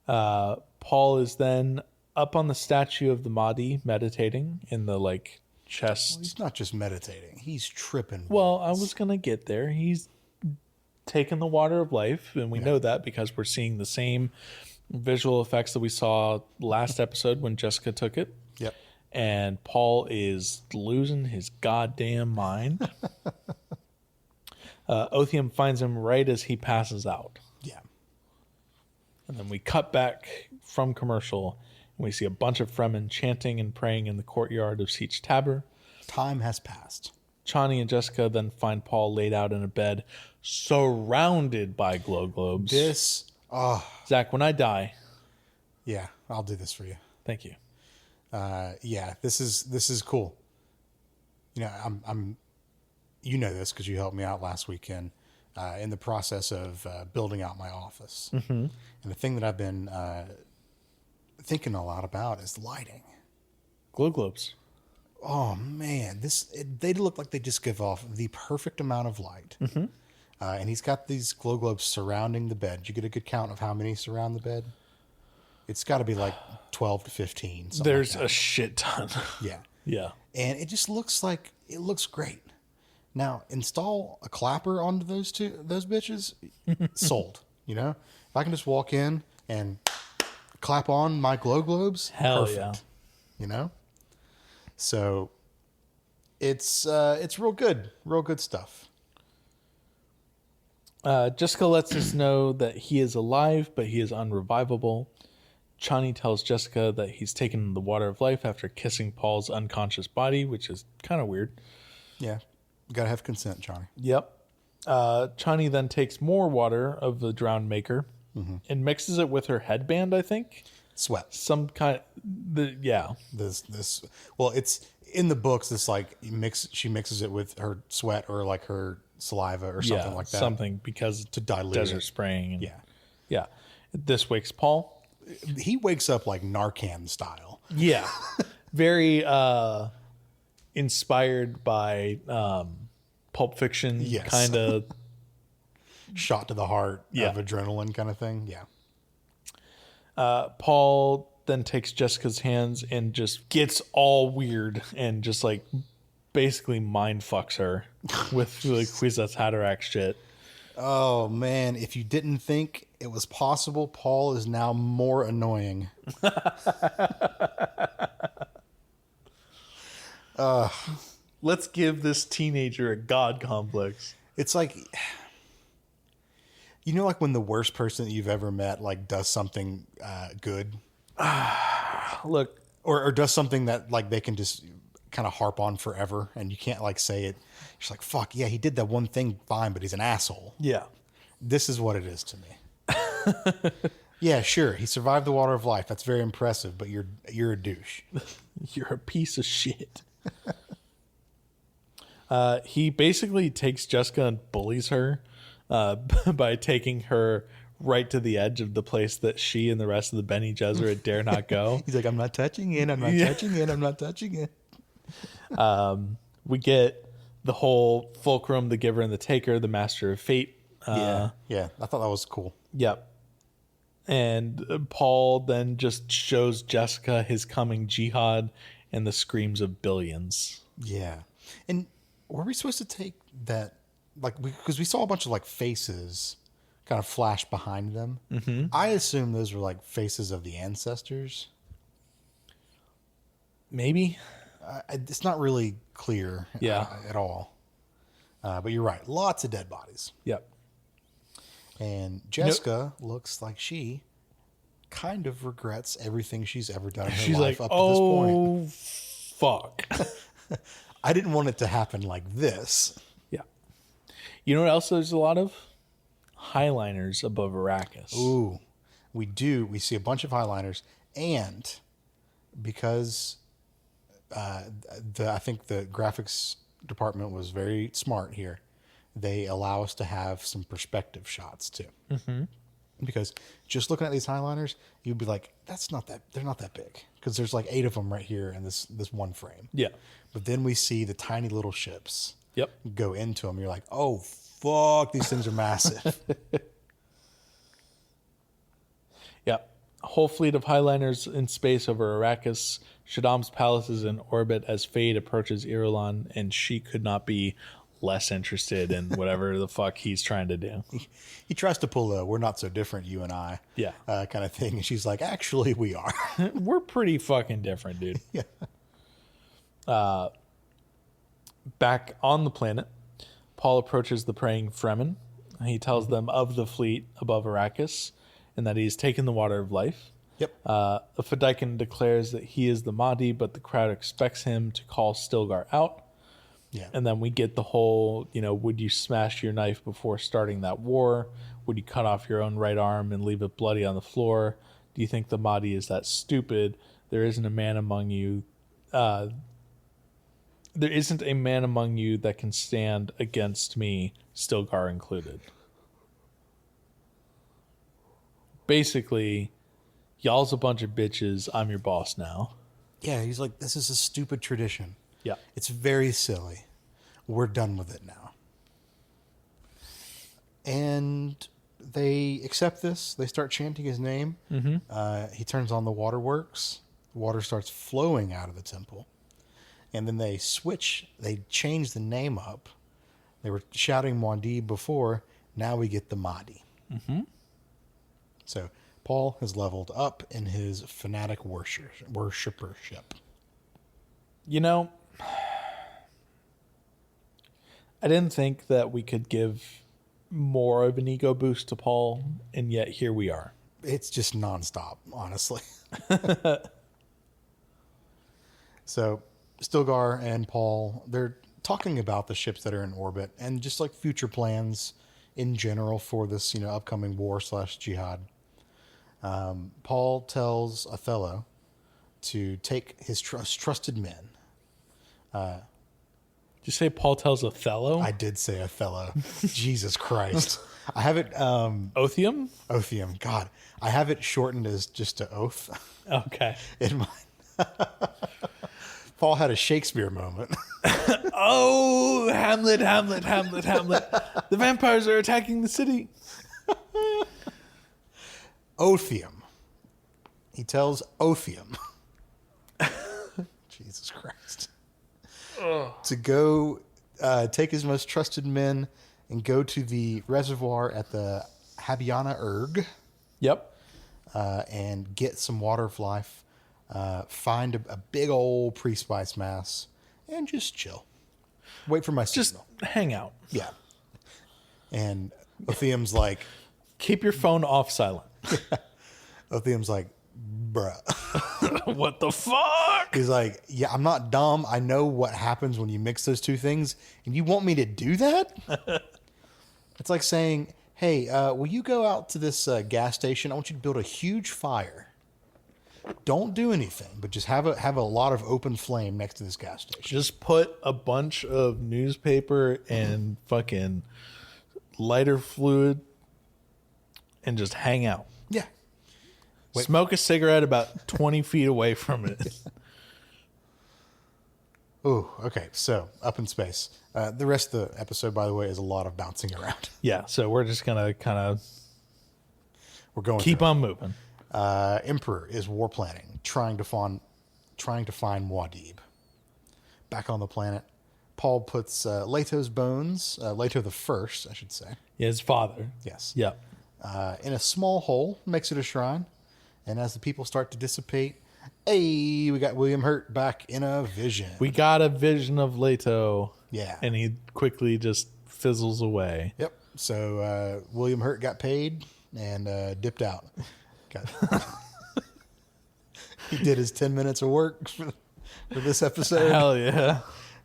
Paul is then up on the statue of the Mahdi meditating in the chest. Well, he's not just meditating. He's tripping. Well, I was going to get there. He's taken the water of life, and we know that because we're seeing the same visual effects that we saw last episode when Jessica took it. Yep. And Paul is losing his goddamn mind. Othium finds him right as he passes out. Yeah. And then we cut back from commercial, and we see a bunch of Fremen chanting and praying in the courtyard of Siege Tabor. Time has passed. Chani and Jessica then find Paul laid out in a bed, surrounded by glow globes. Zach, when I die... Yeah, I'll do this for you. Thank you. Yeah, this is cool. I'm this because you helped me out last weekend in the process of building out my office. Mm-hmm. And the thing that I've been thinking a lot about is lighting. Glow globes. Oh man, they look like they just give off the perfect amount of light. Mm-hmm. And he's got these glow globes surrounding the bed. Did you get a good count of how many surround the bed? It's got to be like 12 to 15. There's a shit ton. Yeah. Yeah. And it just looks great. Now, install a clapper onto those bitches. Sold. If I can just walk in and clap on my glow globes, hell perfect. Yeah. So it's real good stuff. Jessica lets us know that he is alive, but he is unrevivable. Chani tells Jessica that he's taken the water of life after kissing Paul's unconscious body, which is kind of weird. Yeah. You gotta have consent, Chani. Yep. Chani then takes more water of the drowned Maker and mixes it with her headband, I think. Sweat. Some kind yeah. This well, it's in the books, she mixes it with her sweat or like her saliva or something like that. Something because to dilute desert it. spraying. And, Yeah. Yeah. This wakes Paul. He wakes up like Narcan style. Yeah. Very inspired by Pulp Fiction, Yes. kind of shot to the heart Yeah. of adrenaline kind of thing. Yeah. Paul then takes Jessica's hands and just gets all weird and just basically mind fucks her with Kwisatz Haderach shit. Oh man, if you didn't think it was possible, Paul is now more annoying. Let's give this teenager a god complex. It's like, like when the worst person that you've ever met does something good. Look, or does something that they can just kind of harp on forever, and you can't say it. She's like, fuck yeah, he did that one thing fine, but he's an asshole. yeah. This is what it is to me. Yeah, sure, he survived the water of life. That's very impressive, but you're a douche. You're a piece of shit. He basically takes Jessica and bullies her by taking her right to the edge of the place that she and the rest of the Bene Gesserit dare not go. He's like, I'm not touching it. I'm not touching it. I'm not touching it. We get the whole Fulcrum, the Giver and the Taker, the Master of Fate. Yeah. I thought that was cool. Yep. And Paul then just shows Jessica his coming jihad and the screams of billions. Yeah. And were we supposed to take that, because we saw a bunch of faces kind of flash behind them. Mm-hmm. I assume those were like faces of the ancestors. Maybe. It's not really clear at all. But you're right. Lots of dead bodies. Yep. And Jessica looks like she kind of regrets everything she's ever done in her life up to this point. Fuck. I didn't want it to happen like this. Yeah. You know what else there's a lot of? Highliners above Arrakis. Ooh, we do. We see a bunch of highliners. And because I think the graphics department was very smart here, they allow us to have some perspective shots too. Mm-hmm. Because just looking at these highliners, you'd be like, they're not that big. Because there's like 8 of them right here in this one frame. Yeah. But then we see the tiny little ships go into them. You're like, oh, fuck, these things are massive. Yeah. A whole fleet of highliners in space over Arrakis. Shaddam's palace is in orbit as Fade approaches Irulan, and she could not be less interested in whatever the fuck he's trying to do. He tries to pull a "we're not so different, you and I" kind of thing. And she's like, actually, we are. We're pretty fucking different, dude. Yeah. Back on the planet, Paul approaches the praying Fremen. He tells them of the fleet above Arrakis and that he's taken the water of life. Yep. Fedaykin declares that he is the Mahdi, but the crowd expects him to call Stilgar out. Yeah. And then we get the whole, would you smash your knife before starting that war? Would you cut off your own right arm and leave it bloody on the floor? Do you think the Mahdi is that stupid? There isn't a man among you. There isn't a man among you that can stand against me, Stilgar included. Basically, y'all's a bunch of bitches. I'm your boss now. Yeah, he's like, this is a stupid tradition. Yeah. It's very silly. We're done with it now. And they accept this. They start chanting his name. Mm-hmm. He turns on the waterworks. The water starts flowing out of the temple. And then they switch. They change the name up. They were shouting Muad'Dib before. Now we get the Mahdi. Mm-hmm. So Paul has leveled up in his fanatic worshippership. I didn't think that we could give more of an ego boost to Paul, and yet here we are. It's just nonstop, honestly. So Stilgar and Paul, they're talking about the ships that are in orbit and just like future plans in general for this, upcoming war / jihad. Paul tells Othello to take his trusted men. Did you say Paul tells Othello? I did say Othello. Jesus Christ. I have it... Othium? Othium. God. I have it shortened as just an oath. Okay. In mine. Paul had a Shakespeare moment. Oh, Hamlet. The vampires are attacking the city. Othium. He tells Othium. Jesus Christ. To go take his most trusted men and go to the reservoir at the Habiana Erg. Yep. And get some water of life. Find a big old pre-spice mass and just chill. Wait for my signal. Just hang out. Yeah. And Othium's like... Keep your phone off silent. Othium's like, bruh. What the fuck? He's like, yeah, I'm not dumb. I know what happens when you mix those two things. And you want me to do that? It's like saying, hey, will you go out to this gas station? I want you to build a huge fire. Don't do anything, but just have a lot of open flame next to this gas station. Just put a bunch of newspaper and fucking lighter fluid and just hang out. Yeah. Smoke a cigarette about 20 feet away from it. Oh, okay. So, up in space. The rest of the episode, by the way, is a lot of bouncing around. Yeah, so we're just going to kind of keep on moving. Emperor is war planning, trying to find Muad'Dib. Back on the planet, Paul puts Leto's bones, Leto the First, I should say. Yeah, his father. Yes. Yep. in a small hole, makes it a shrine. And as the people start to dissipate, hey, we got William Hurt back in a vision. We got a vision of Leto. Yeah. And he quickly just fizzles away. Yep. So William Hurt got paid and dipped out. He did his 10 minutes of work for this episode. Hell yeah.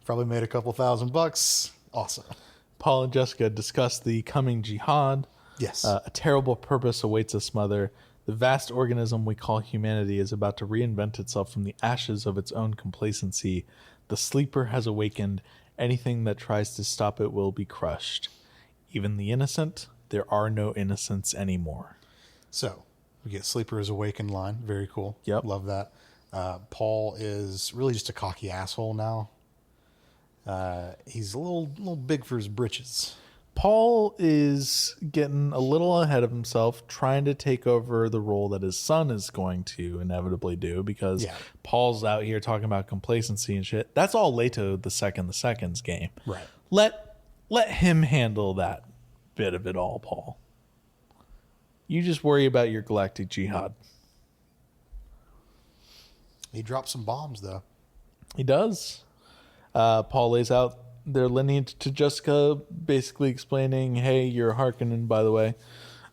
Probably made a couple $1,000. Awesome. Paul and Jessica discuss the coming jihad. Yes. A terrible purpose awaits us, Mother. The vast organism we call humanity is about to reinvent itself from the ashes of its own complacency. The sleeper has awakened. Anything that tries to stop it will be crushed. Even the innocent, there are no innocents anymore. So, we get Sleeper is Awakened line. Very cool. Yep. Love that. Paul is really just a cocky asshole now. He's a little big for his britches. Paul is getting a little ahead of himself, trying to take over the role that his son is going to inevitably do, because Paul's out here talking about complacency and shit. That's all Leto the second's game. Right. Let him handle that bit of it all, Paul. You just worry about your galactic jihad. He drops some bombs, though. He does. Paul lays out their lineage to Jessica, basically explaining, hey, you're Harkonnen, by the way.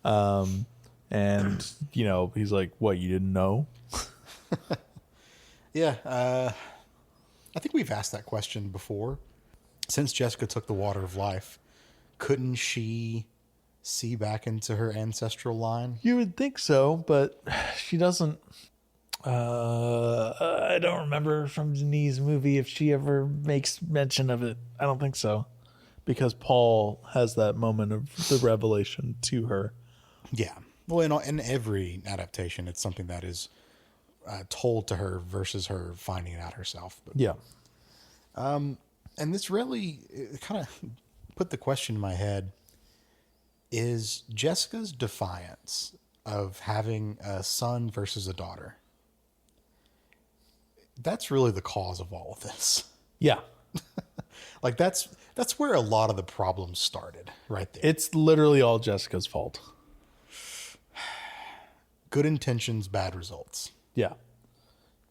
And, he's like, what, you didn't know? Yeah. I think we've asked that question before. Since Jessica took the Water of Life, couldn't she see back into her ancestral line? You would think so, but she doesn't. I don't remember from Denise's movie if she ever makes mention of it. I don't think so, because Paul has that moment of the revelation to her. Yeah. Well, in every adaptation, it's something that is told to her versus her finding it out herself. But, yeah. And this really kind of put the question in my head, is Jessica's defiance of having a son versus a daughter, that's really the cause of all of this. Yeah. Like that's where a lot of the problems started, right there. It's literally all Jessica's fault. Good intentions, bad results. Yeah.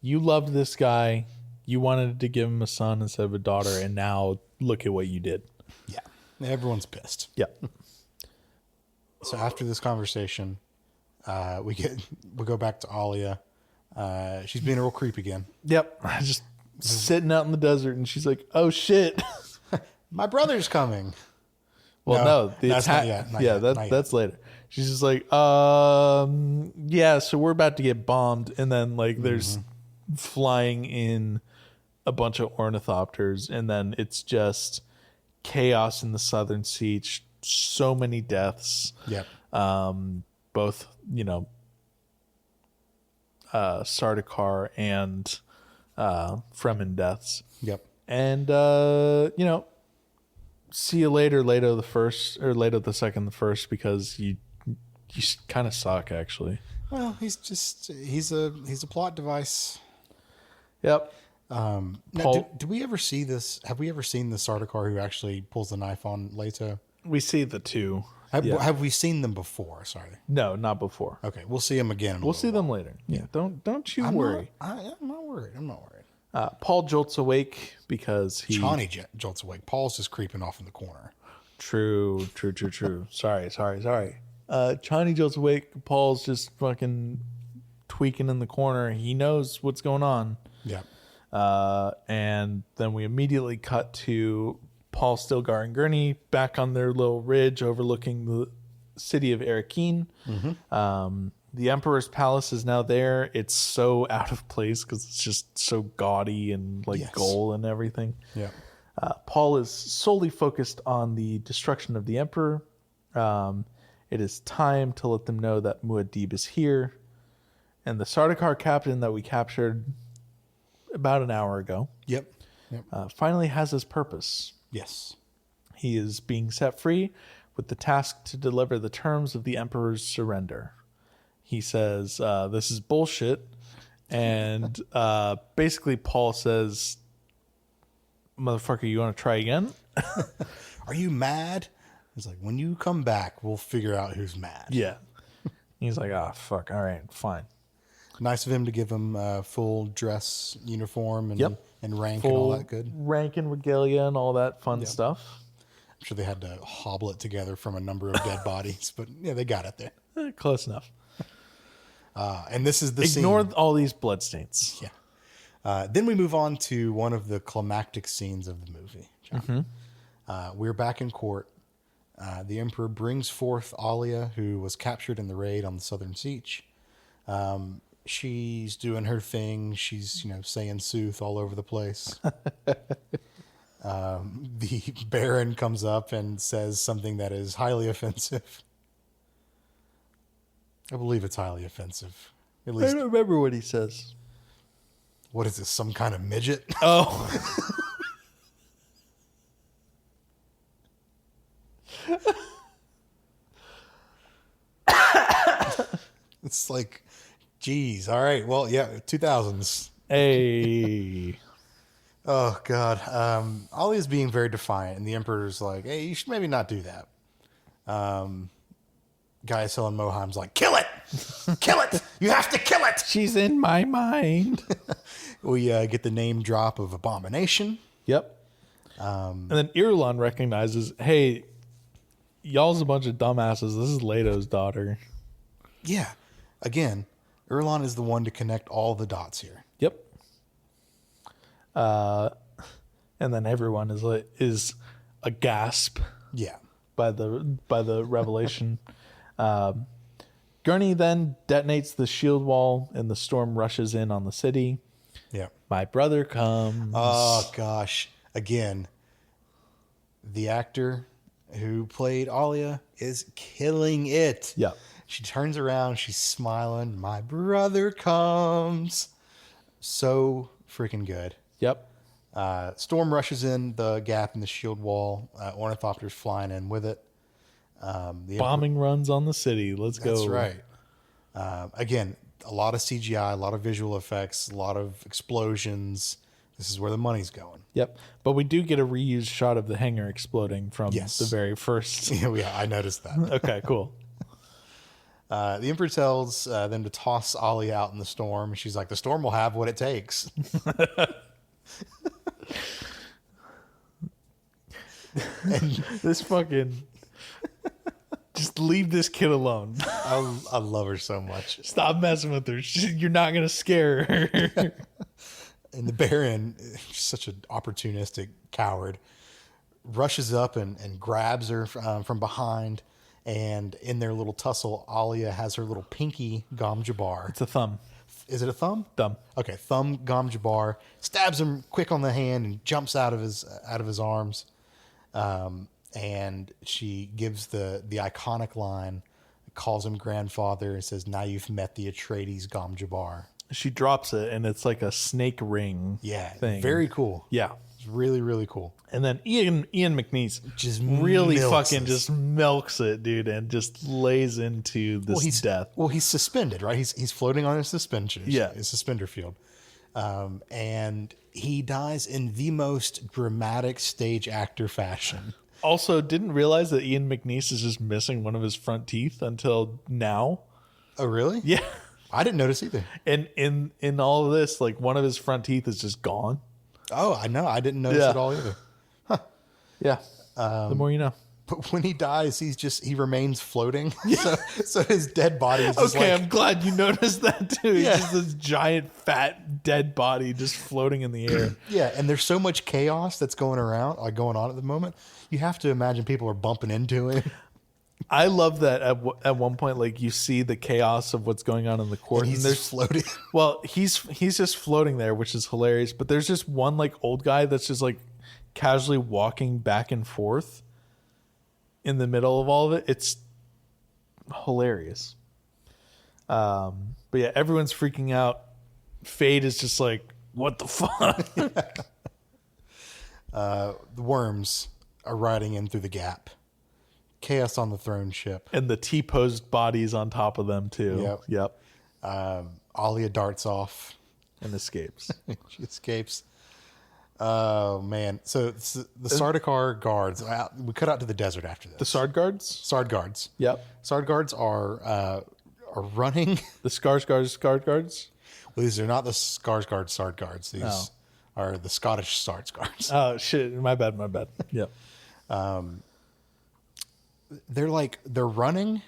You loved this guy. You wanted to give him a son instead of a daughter, and now look at what you did. Yeah. Everyone's pissed. Yeah. So after this conversation, we go back to Alia. She's being a real creep again. Yep. Just sitting out in the desert, and she's like, "Oh shit, my brother's coming." Well, no, the that's attack. not yet. That's later. She's just like, yeah. So we're about to get bombed, and then there's flying in a bunch of ornithopters, and then it's just chaos in the southern siege. So many deaths. Yep. Both, Sardaukar and Fremen deaths. Yep. And see you later, Leto the first, or Leto the second, the first, because you kind of suck, actually. Well, he's a plot device. Yep. Now, do we ever see this? Have we ever seen the Sardaukar who actually pulls the knife on Leto? We see the two. Have we seen them before? Sorry. No, not before. Okay, we'll see them again. We'll see them later. Yeah. Don't you worry. I'm not worried. I'm not worried. Paul jolts awake because Chani jolts awake. Paul's just creeping off in the corner. True. Sorry. Chani jolts awake. Paul's just fucking tweaking in the corner. He knows what's going on. Yeah. And then we immediately cut to Paul, Stilgar, and Gurney back on their little ridge overlooking the city of Arakeen. Mm-hmm. The Emperor's Palace is now there. It's so out of place because it's just so gaudy and gold and everything. Yeah. Paul is solely focused on the destruction of the Emperor. It is time to let them know that Muad'Dib is here. And the Sardaukar captain that we captured about an hour ago finally has his purpose. Yes. He is being set free with the task to deliver the terms of the Emperor's surrender. He says, this is bullshit. And basically Paul says, motherfucker, you want to try again? Are you mad? He's like, when you come back, we'll figure out who's mad. Yeah. He's like, ah, fuck. All right, fine. Nice of him to give him a full dress uniform and, Yep. and rank Full and all that good. rank and regalia and all that fun stuff. I'm sure they had to hobble it together from a number of dead bodies, but yeah, they got it there. Close enough. And this is the Ignore scene. all these bloodstains. Yeah. Then we move on to one of the climactic scenes of the movie. John. We're back in court. The Emperor brings forth Alia, who was captured in the raid on the southern siege. She's doing her thing. She's, saying sooth all over the place. The Baron comes up and says something that is highly offensive. I believe it's highly offensive. At I least, don't remember what he says. what is this, some kind of midget? Oh. It's like, geez, all right, well, yeah, 2000s. Hey. Oh, God. Alia's being very defiant, and the Emperor's like, hey, you should maybe not do that. Guy selling Moham's like, kill it! Kill it! You have to kill it! She's in my mind. We get the name drop of Abomination. Yep. And then Irulan recognizes, hey, y'all's a bunch of dumbasses. This is Leto's daughter. Yeah. Again, Erlon is the one to connect all the dots here. Yep. And then everyone is a gasp Yeah. by the revelation. Gurney then detonates the shield wall, and the storm rushes in on the city. Yeah. My brother comes. Oh, gosh. Again, the actor who played Alia is killing it. Yep. She turns around. She's smiling. My brother comes. So freaking good. Yep. Storm rushes in the gap in the shield wall. Ornithopters flying in with it. Bombing runs on the city. Let's go. That's right. Again, a lot of CGI, a lot of visual effects, a lot of explosions. This is where the money's going. Yep. But we do get a reused shot of the hangar exploding from Yes. the very first. Yeah, I noticed that. Okay, cool. The Emperor tells them to toss Ollie out in the storm. She's like, the storm will have what it takes. And This fucking. Just leave this kid alone. I love her so much. Stop messing with her. You're not going to scare her. And the Baron, such an opportunistic coward, rushes up and grabs her from behind. And in their little tussle, Alia has her little pinky Gom Jabbar. It's a thumb. Is it a thumb? Thumb. Okay, thumb Gom Jabbar, stabs him quick on the hand and jumps out of his arms. And she gives the iconic line, calls him grandfather, and says, "Now you've met the Atreides Gom Jabbar." She drops it, and it's like a snake ring. Yeah, thing. very cool. Yeah. It's really, really cool. And then Ian McNeice Just really milks fucking this. just milks it, dude, and just lays into this death. Well, he's suspended, right? He's floating on his suspension. Yeah. His suspender field. And he dies in the most dramatic stage actor fashion. Also, didn't realize that Ian McNeice is just missing one of his front teeth until now. Oh, really? Yeah. I didn't notice either. And in all of this, like one of his front teeth is just gone. Oh, I know. I didn't notice Yeah. it all either. Yeah. The more you know. But when he dies, he remains floating. So his dead body is just Okay, like, I'm glad you noticed that too. He's Yeah. just this giant, fat, dead body just floating in the air. yeah. And there's so much chaos that's going on at the moment. You have to imagine people are bumping into him. I love that at one point, like you see the chaos of what's going on in the court, And and he's there's just floating. well, he's just floating there, which is hilarious. But there's just one like old guy that's just like casually walking back and forth in the middle of all of it. It's hilarious. But yeah, everyone's freaking out. Fade is just like, what the fuck? The worms are riding in through the gap. Chaos on the throne ship. And the T-posed bodies on top of them too. Yep. Alia darts off. And escapes. She escapes. Oh man! So the Sardaukar guards. We cut out to the desert after this. The Sard guards. Sard guards. Yep. Sard guards are running. The Skarsgård guards. Well, these are not the Skarsgård Sard guards. These are the Scottish Sard guards. Oh shit! My bad. Yep. They're running,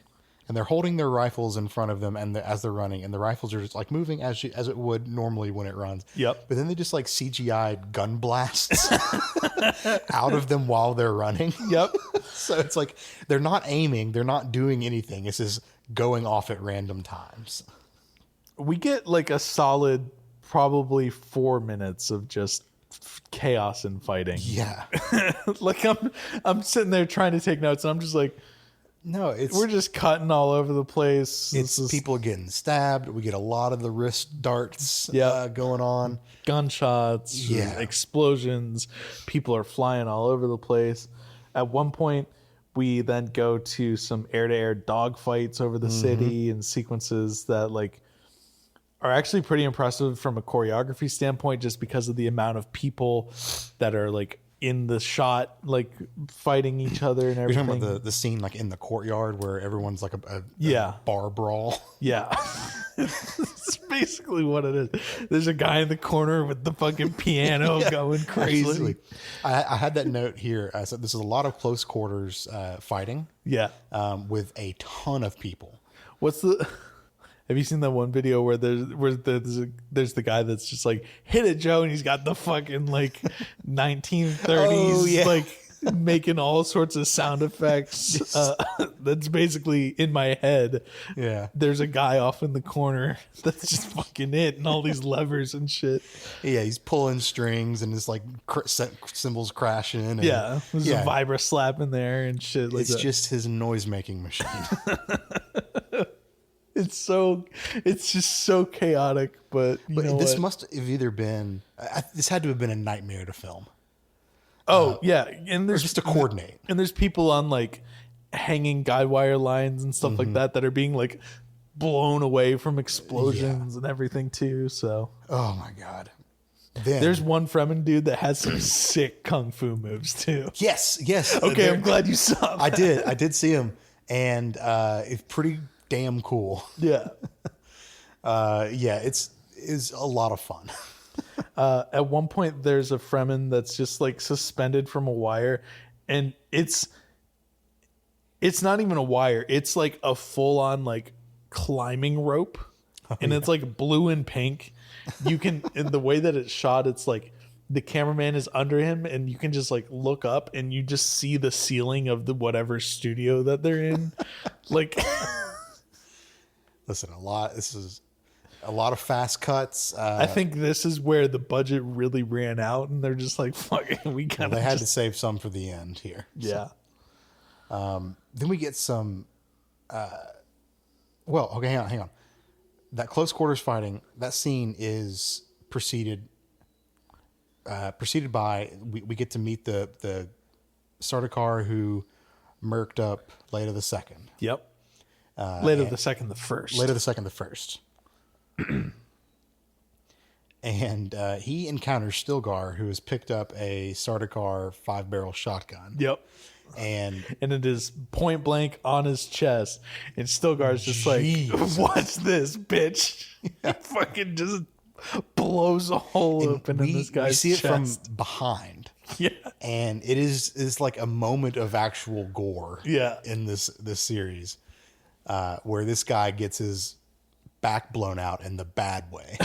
and they're holding their rifles in front of them, and as they're running, and the rifles are just like moving as it would normally when it runs. Yep. But then they just like CGI'd gun blasts out of them while they're running. Yep. So it's like they're not aiming, they're not doing anything. It's just going off at random times. We get like a solid, probably 4 minutes of just chaos and fighting. Yeah. Like I'm sitting there trying to take notes, and I'm just like, No, we're just cutting all over the place. It's people getting stabbed. We get a lot of the wrist darts going on. Gunshots, explosions. People are flying all over the place. At one point, we then go to some air-to-air dogfights over the city and sequences that like are actually pretty impressive from a choreography standpoint, just because of the amount of people that are like in the shot, like fighting each other and everything. You're talking about the scene like in the courtyard where everyone's like a bar brawl. Yeah. It's basically what it is. There's a guy in the corner with the fucking piano going crazy. Absolutely. I had that note here. So this is a lot of close quarters fighting. Yeah. With a ton of people. Have you seen that one video where there's the guy that's just like, hit it, Joe, and he's got the fucking like 1930s like making all sorts of sound effects. That's basically in my head. Yeah, there's a guy off in the corner that's just fucking hitting all these levers and shit. Yeah, he's pulling strings and it's like cymbals crashing. And, there's a vibra slap in there and shit. Like it's just his noise making machine. It's just so chaotic, but this must have either been this had to have been a nightmare to film. Oh yeah, and there's just to coordinate, and there's people on like hanging guide wire lines and stuff like that are being like blown away from explosions and everything too. So oh my god, there's one Fremen dude that has some sick kung fu moves too. Yes. Okay, I'm glad you saw that. I did see him, and it's pretty damn cool. Yeah. It's a lot of fun. At one point there's a Fremen that's just like suspended from a wire, and it's not even a wire, it's like a full-on like climbing rope. It's like blue and pink. You can, in the way that it's shot, it's like the cameraman is under him and you can just like look up and you just see the ceiling of the whatever studio that they're in. Like listen, this is a lot of fast cuts. I think this is where the budget really ran out, and they're just like, "Fuck it, we kind of." They had to save some for the end here. Yeah. So, then we get some. Well, okay, hang on. That close quarters fighting. That scene is preceded by we get to meet the Sardaukar who murked up Leto the Second. Yep. Leto the Second, the First. Leto the Second, the First. And he encounters Stilgar, who has picked up a Sardaukar 5-barrel shotgun. Yep. And it is point blank on his chest, and Stilgar's just like, "Watch this, bitch!" Yeah. He fucking just blows a hole open in this guy's chest. We see it from behind. Yeah, and it's like a moment of actual gore. Yeah, in this series, where this guy gets his back blown out in the bad way.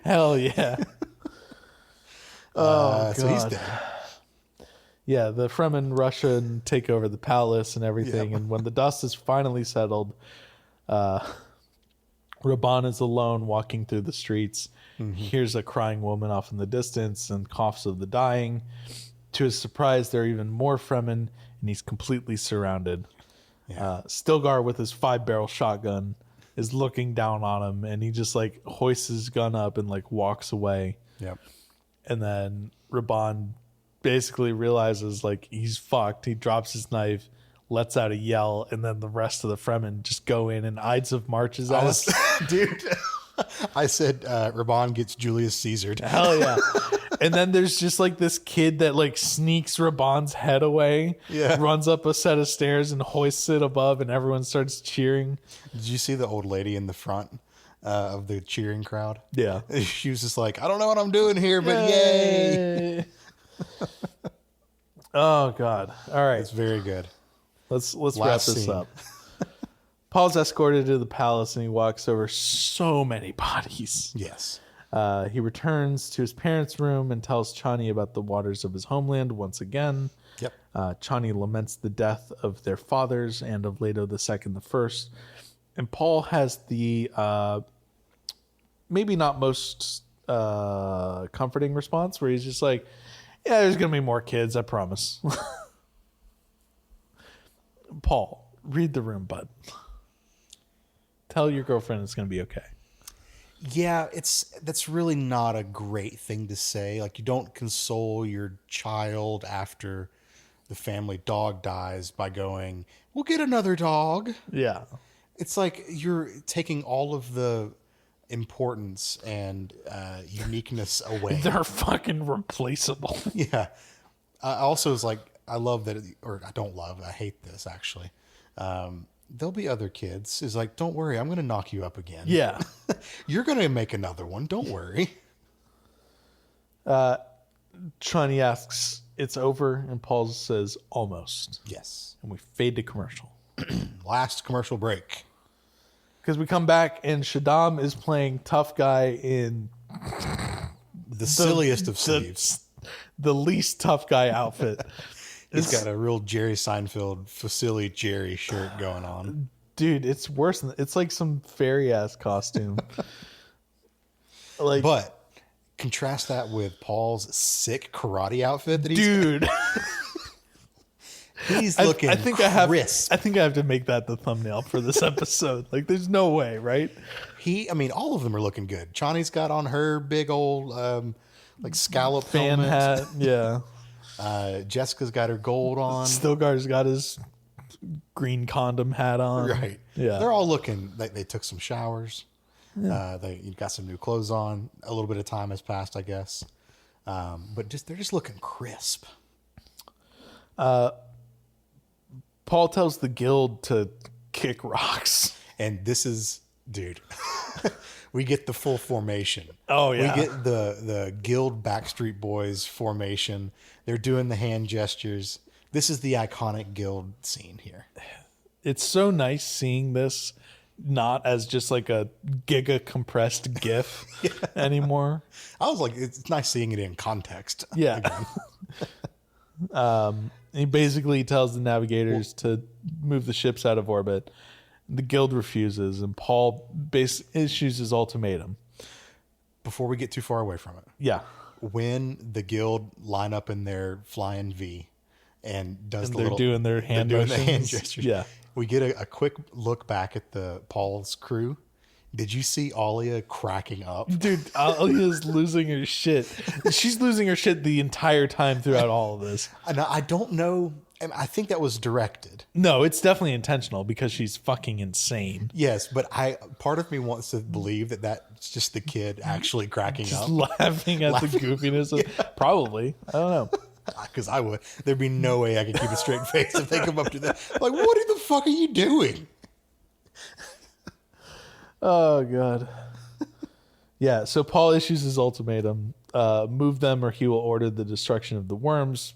Hell yeah. God. So he's dead. Yeah, the Fremen rush and take over the palace and everything. Yep. And when the dust is finally settled, Raban is alone walking through the streets. Mm-hmm. He hears a crying woman off in the distance and coughs of the dying. To his surprise, there are even more Fremen, and he's completely surrounded. Yeah. Stilgar, with his 5-barrel shotgun, is looking down on him, and he just like hoists his gun up and like walks away. Yep. And then Raban basically realizes like he's fucked. He drops his knife, lets out a yell, and then the rest of the Fremen just go in and Ides of March his ass. Dude, I said Raban gets Julius Caesared. Hell yeah. And then there's just like this kid that like sneaks Raban's head away, runs up a set of stairs and hoists it above, and everyone starts cheering. Did you see the old lady in the front of the cheering crowd? Yeah. She was just like, I don't know what I'm doing here, but yay. Oh, God. All right. It's very good. Let's wrap this up. Paul's escorted to the palace, and he walks over so many bodies. Yes. He returns to his parents' room and tells Chani about the waters of his homeland once again. Yep. Chani laments the death of their fathers and of Leto II the First. And Paul has the maybe not most comforting response, where he's just like, yeah, there's going to be more kids, I promise. Paul, read the room, bud. Tell your girlfriend it's going to be okay. Yeah, that's really not a great thing to say. Like, you don't console your child after the family dog dies by going, we'll get another dog. Yeah. It's like you're taking all of the importance and uniqueness away. They're fucking replaceable. Yeah. Also, is like, I love that, or I don't love, I hate this actually. There'll be other kids. Is like, don't worry, I'm going to knock you up again. Yeah. You're going to make another one. Don't worry. Chani asks, it's over, and Paul says, almost. Yes. And we fade to commercial. Last commercial break. Because we come back, and Shaddam is playing tough guy in The silliest of sleeves. The least tough guy outfit. He's got a real Jerry Seinfeld Facility Jerry shirt going on. Dude, it's worse than it's like some fairy ass costume. Like, but contrast that with Paul's sick karate outfit that he's dude. he's looking crisp. I think I have to make that the thumbnail for this episode. Like, there's no way, right? All of them are looking good. Chani's got on her big old like scallop fan helmet. hat. Yeah. Jessica's got her gold on. Stilgar's got his green condom hat on. Right. Yeah. They're all looking like they took some showers. Yeah. They got some new clothes on. A little bit of time has passed, I guess. But they're just looking crisp. Paul tells the guild to kick rocks. And this is, dude, we get the full formation. Oh, yeah. We get the guild Backstreet Boys formation. They're doing the hand gestures. This is the iconic guild scene here. It's so nice seeing this not as just like a giga compressed GIF anymore. I was like, it's nice seeing it in context. Yeah. He basically tells the navigators to move the ships out of orbit. The guild refuses, and Paul issues his ultimatum. Before we get too far away from it. Yeah. When the guild line up in their flying V and they're doing their hand gestures. Yeah. We get a quick look back at the Paul's crew. Did you see Alia cracking up? Dude, Alia's losing her shit. She's losing her shit the entire time throughout all of this. And I don't know. I think that was directed. No, it's definitely intentional because she's fucking insane. Yes, but part of me wants to believe that that's just the kid actually cracking Just up. laughing at the goofiness. Probably. I don't know. Because I would. There'd be no way I could keep a straight face if they come up to that. Like, what the fuck are you doing? Oh, God. Yeah, so Paul issues his ultimatum. Move them or he will order the destruction of the worms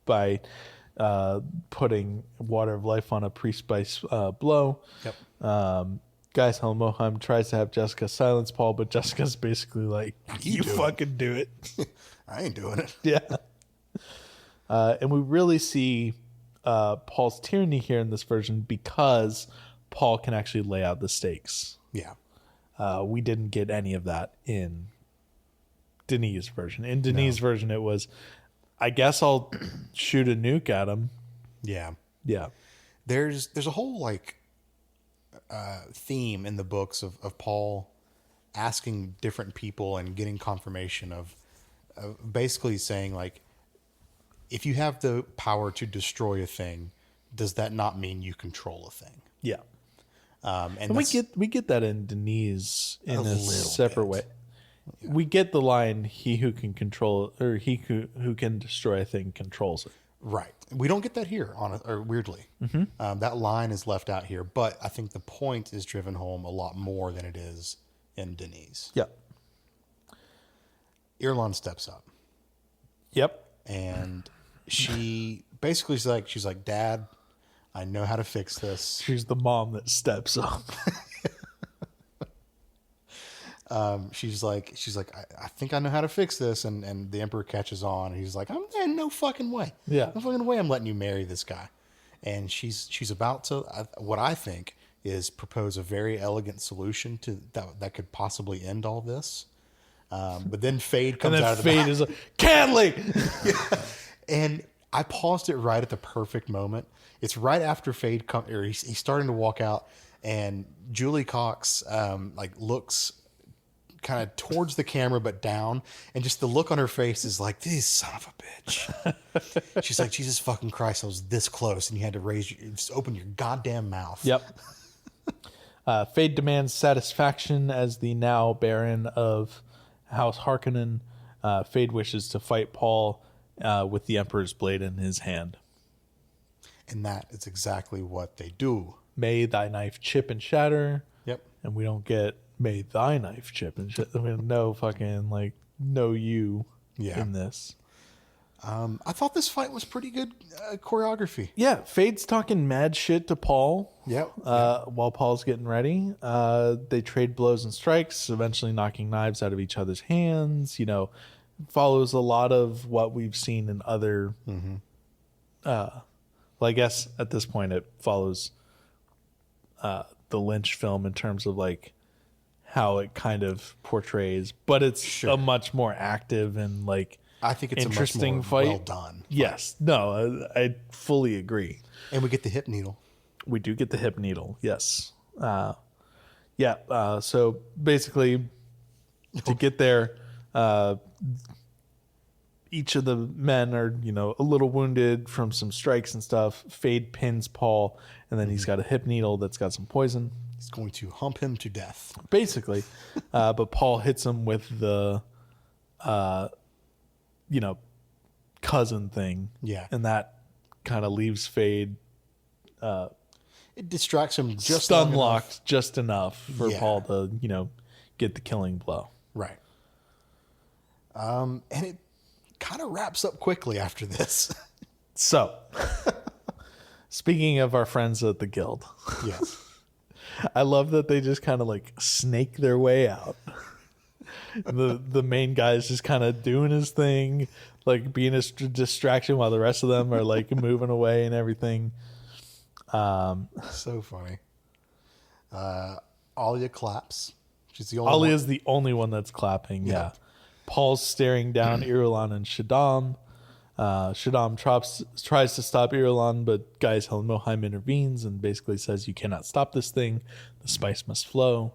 by putting water of life on a pre-spice blow. Yep. Guys, Helen Moham tries to have Jessica silence Paul, but Jessica's basically like, you do it." fucking do it. I ain't doing it. Yeah. And we really see Paul's tyranny here in this version because Paul can actually lay out the stakes. Yeah. We didn't get any of that in Denis' version. In Denis' version, it was, I guess I'll shoot a nuke at him. Yeah. Yeah. There's a whole like theme in the books of Paul asking different people and getting confirmation of basically saying like, if you have the power to destroy a thing, does that not mean you control a thing? Yeah. And we get that in Denise in a little separate bit. way. Yeah. We get the line, he who can control, or he who can destroy a thing controls it. Right. We don't get that here, or weirdly. That line is left out here, but I think the point is driven home a lot more than it is in Denise. Yep. Irulan steps up. Yep. And she basically she's like, Dad, I know how to fix this. She's the mom that steps up. She's like, I think I know how to fix this. And the Emperor catches on. And he's like, no fucking way. Yeah. No fucking way I'm letting you marry this guy. And she's about to, what I think is propose a very elegant solution to that could possibly end all this. But then Fade comes out of the Fade is like, Canley! Yeah. And I paused it right at the perfect moment. It's right after Fade he's starting to walk out, and Julie Cox looks kind of towards the camera but down, and just the look on her face is like, this son of a bitch. She's like, Jesus fucking Christ, I was this close, and you had to just open your goddamn mouth. Yep. Fade demands satisfaction as the now Baron of House Harkonnen. Fade wishes to fight Paul with the Emperor's blade in his hand. And that is exactly what they do. May thy knife chip and shatter. Yep. And we don't get may thy knife chip and shatter. I mean, no fucking no you in this. I thought this fight was pretty good choreography. Yeah, Fade's talking mad shit to Paul. Yep. While Paul's getting ready. They trade blows and strikes, eventually knocking knives out of each other's hands. Follows a lot of what we've seen in other. I guess at this point it follows the Lynch film in terms of how it kind of portrays, but it's a much more active and I think it's interesting a much more fight. well done. Yes. No, I fully agree. And we get the hip needle. We do get the hip needle. Yes. So basically, to get there, each of the men are, a little wounded from some strikes and stuff. Fade pins Paul, and then he's got a hip needle that's got some poison. He's going to hump him to death. Basically. But Paul hits him with the, cousin thing. Yeah. And that kind of leaves Fade It distracts him just stun locked just enough for Yeah. Paul to, get the killing blow. Right. And it kind of wraps up quickly after this. So, speaking of our friends at the guild, Yes. I love that they just kind of snake their way out. The main guy's just kind of doing his thing, being a distraction while the rest of them are moving away and everything. So funny. Alia claps. She's the only Ali one. is the only one that's clapping. Yeah. Paul's staring down Irulan and Shaddam. Shaddam tries to stop Irulan, but Gaius Helmoheim intervenes and basically says, "You cannot stop this thing. The spice must flow."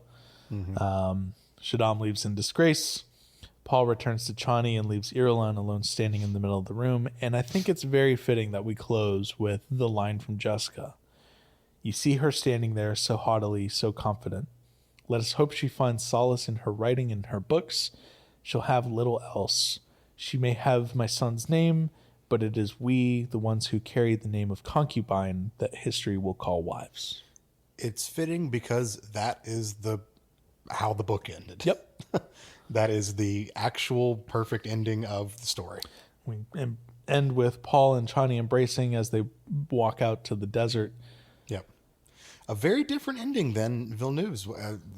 Shaddam leaves in disgrace. Paul returns to Chani and leaves Irulan alone standing in the middle of the room. And I think it's very fitting that we close with the line from Jessica. You see her standing there so haughtily, so confident. Let us hope she finds solace in her writing and her books. She'll have little else. She may have my son's name, but it is we, the ones who carry the name of concubine, that history will call wives. It's fitting because that is how the book ended. Yep. That is the actual perfect ending of the story. We end with Paul and Chani embracing as they walk out to the desert. Yep. A very different ending than Villeneuve's.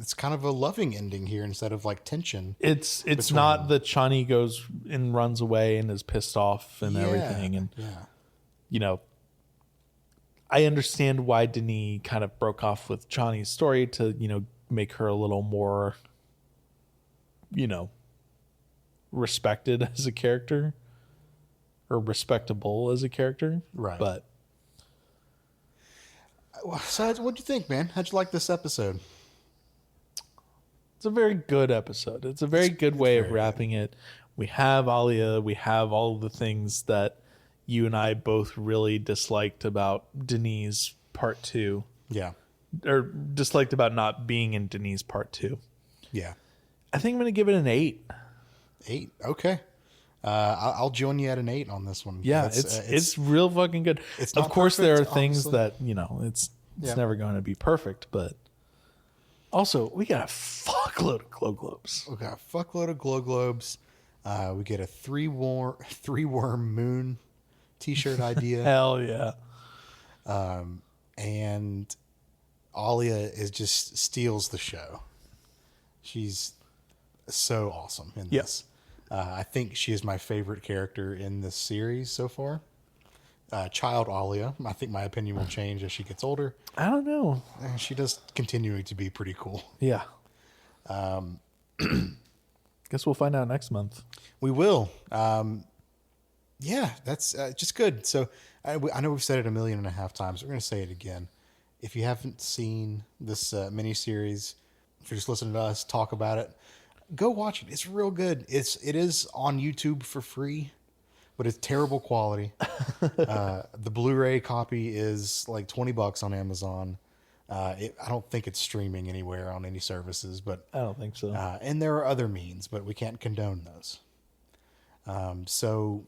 It's kind of a loving ending here instead of tension. It's not that Chani goes and runs away and is pissed off and everything. And, I understand why Denis kind of broke off with Chani's story to, make her a little more, respected as a character or respectable as a character. Right. But So what'd you think, man? How'd you like this episode? it's a very good episode. It's a very good way of wrapping it. We have Alia. We have all the things that, you and I both really disliked about Denise Part 2. Yeah. Or disliked about not being in Denise Part 2. Yeah. I think I'm going to give it an 8. 8. Okay. I'll join you at an 8 on this one. Yeah, it's real fucking good. It's of not course, there are perfect, things obviously. that, it's Yeah. never going to be perfect, but also, we got a fuckload of Glow Globes. We got a fuckload of Glow Globes. We get a three worm moon t-shirt idea. Hell yeah. And Alia just steals the show. She's so awesome in this. I think she is my favorite character in this series so far. Child Alia. I think my opinion will change as she gets older. I don't know. She does continuing to be pretty cool. Yeah. Guess we'll find out next month. We will. Yeah, that's just good. So I know we've said it 1.5 million times. We're going to say it again. If you haven't seen this miniseries, if you're just listening to us talk about it, go watch it. It's real good. It is on YouTube for free, but it's terrible quality. The Blu-ray copy is like $20 on Amazon. I don't think it's streaming anywhere on any services, but I don't think so. and there are other means, but we can't condone those. So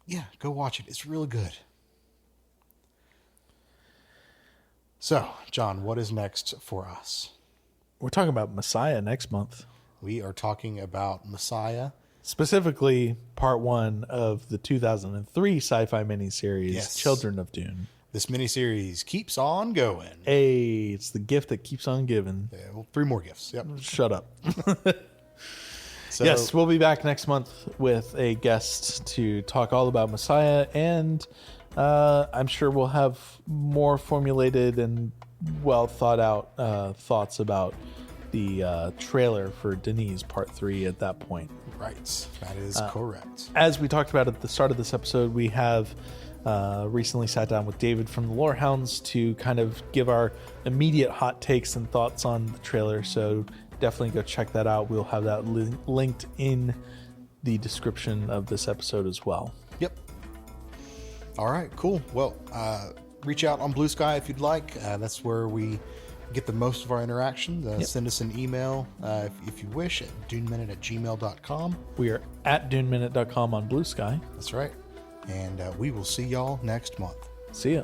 yeah, go watch it. It's really good. So, John, what is next for us? We're talking about Messiah next month. We are talking about Messiah. Specifically, part 1 of the 2003 sci-fi miniseries, Yes. Children of Dune. This miniseries keeps on going. Hey, it's the gift that keeps on giving. Yeah, well, 3 more gifts. Yep. Shut up. So, Yes, we'll be back next month with a guest to talk all about Messiah, and I'm sure we'll have more formulated and well thought out thoughts about the trailer for Denise Part 3 at that point. right. That is correct. As we talked about at the start of this episode, we have recently sat down with David from the Lorehounds to kind of give our immediate hot takes and thoughts on the trailer. So definitely go check that out. We'll have that linked in the description of this episode as well. Yep. All right, cool. Well, reach out on Blue Sky if you'd like. That's where we get the most of our interaction. Send us an email if you wish at duneminute@gmail.com. We are at duneminute.com on Blue Sky. That's right. And we will see y'all next month. See ya.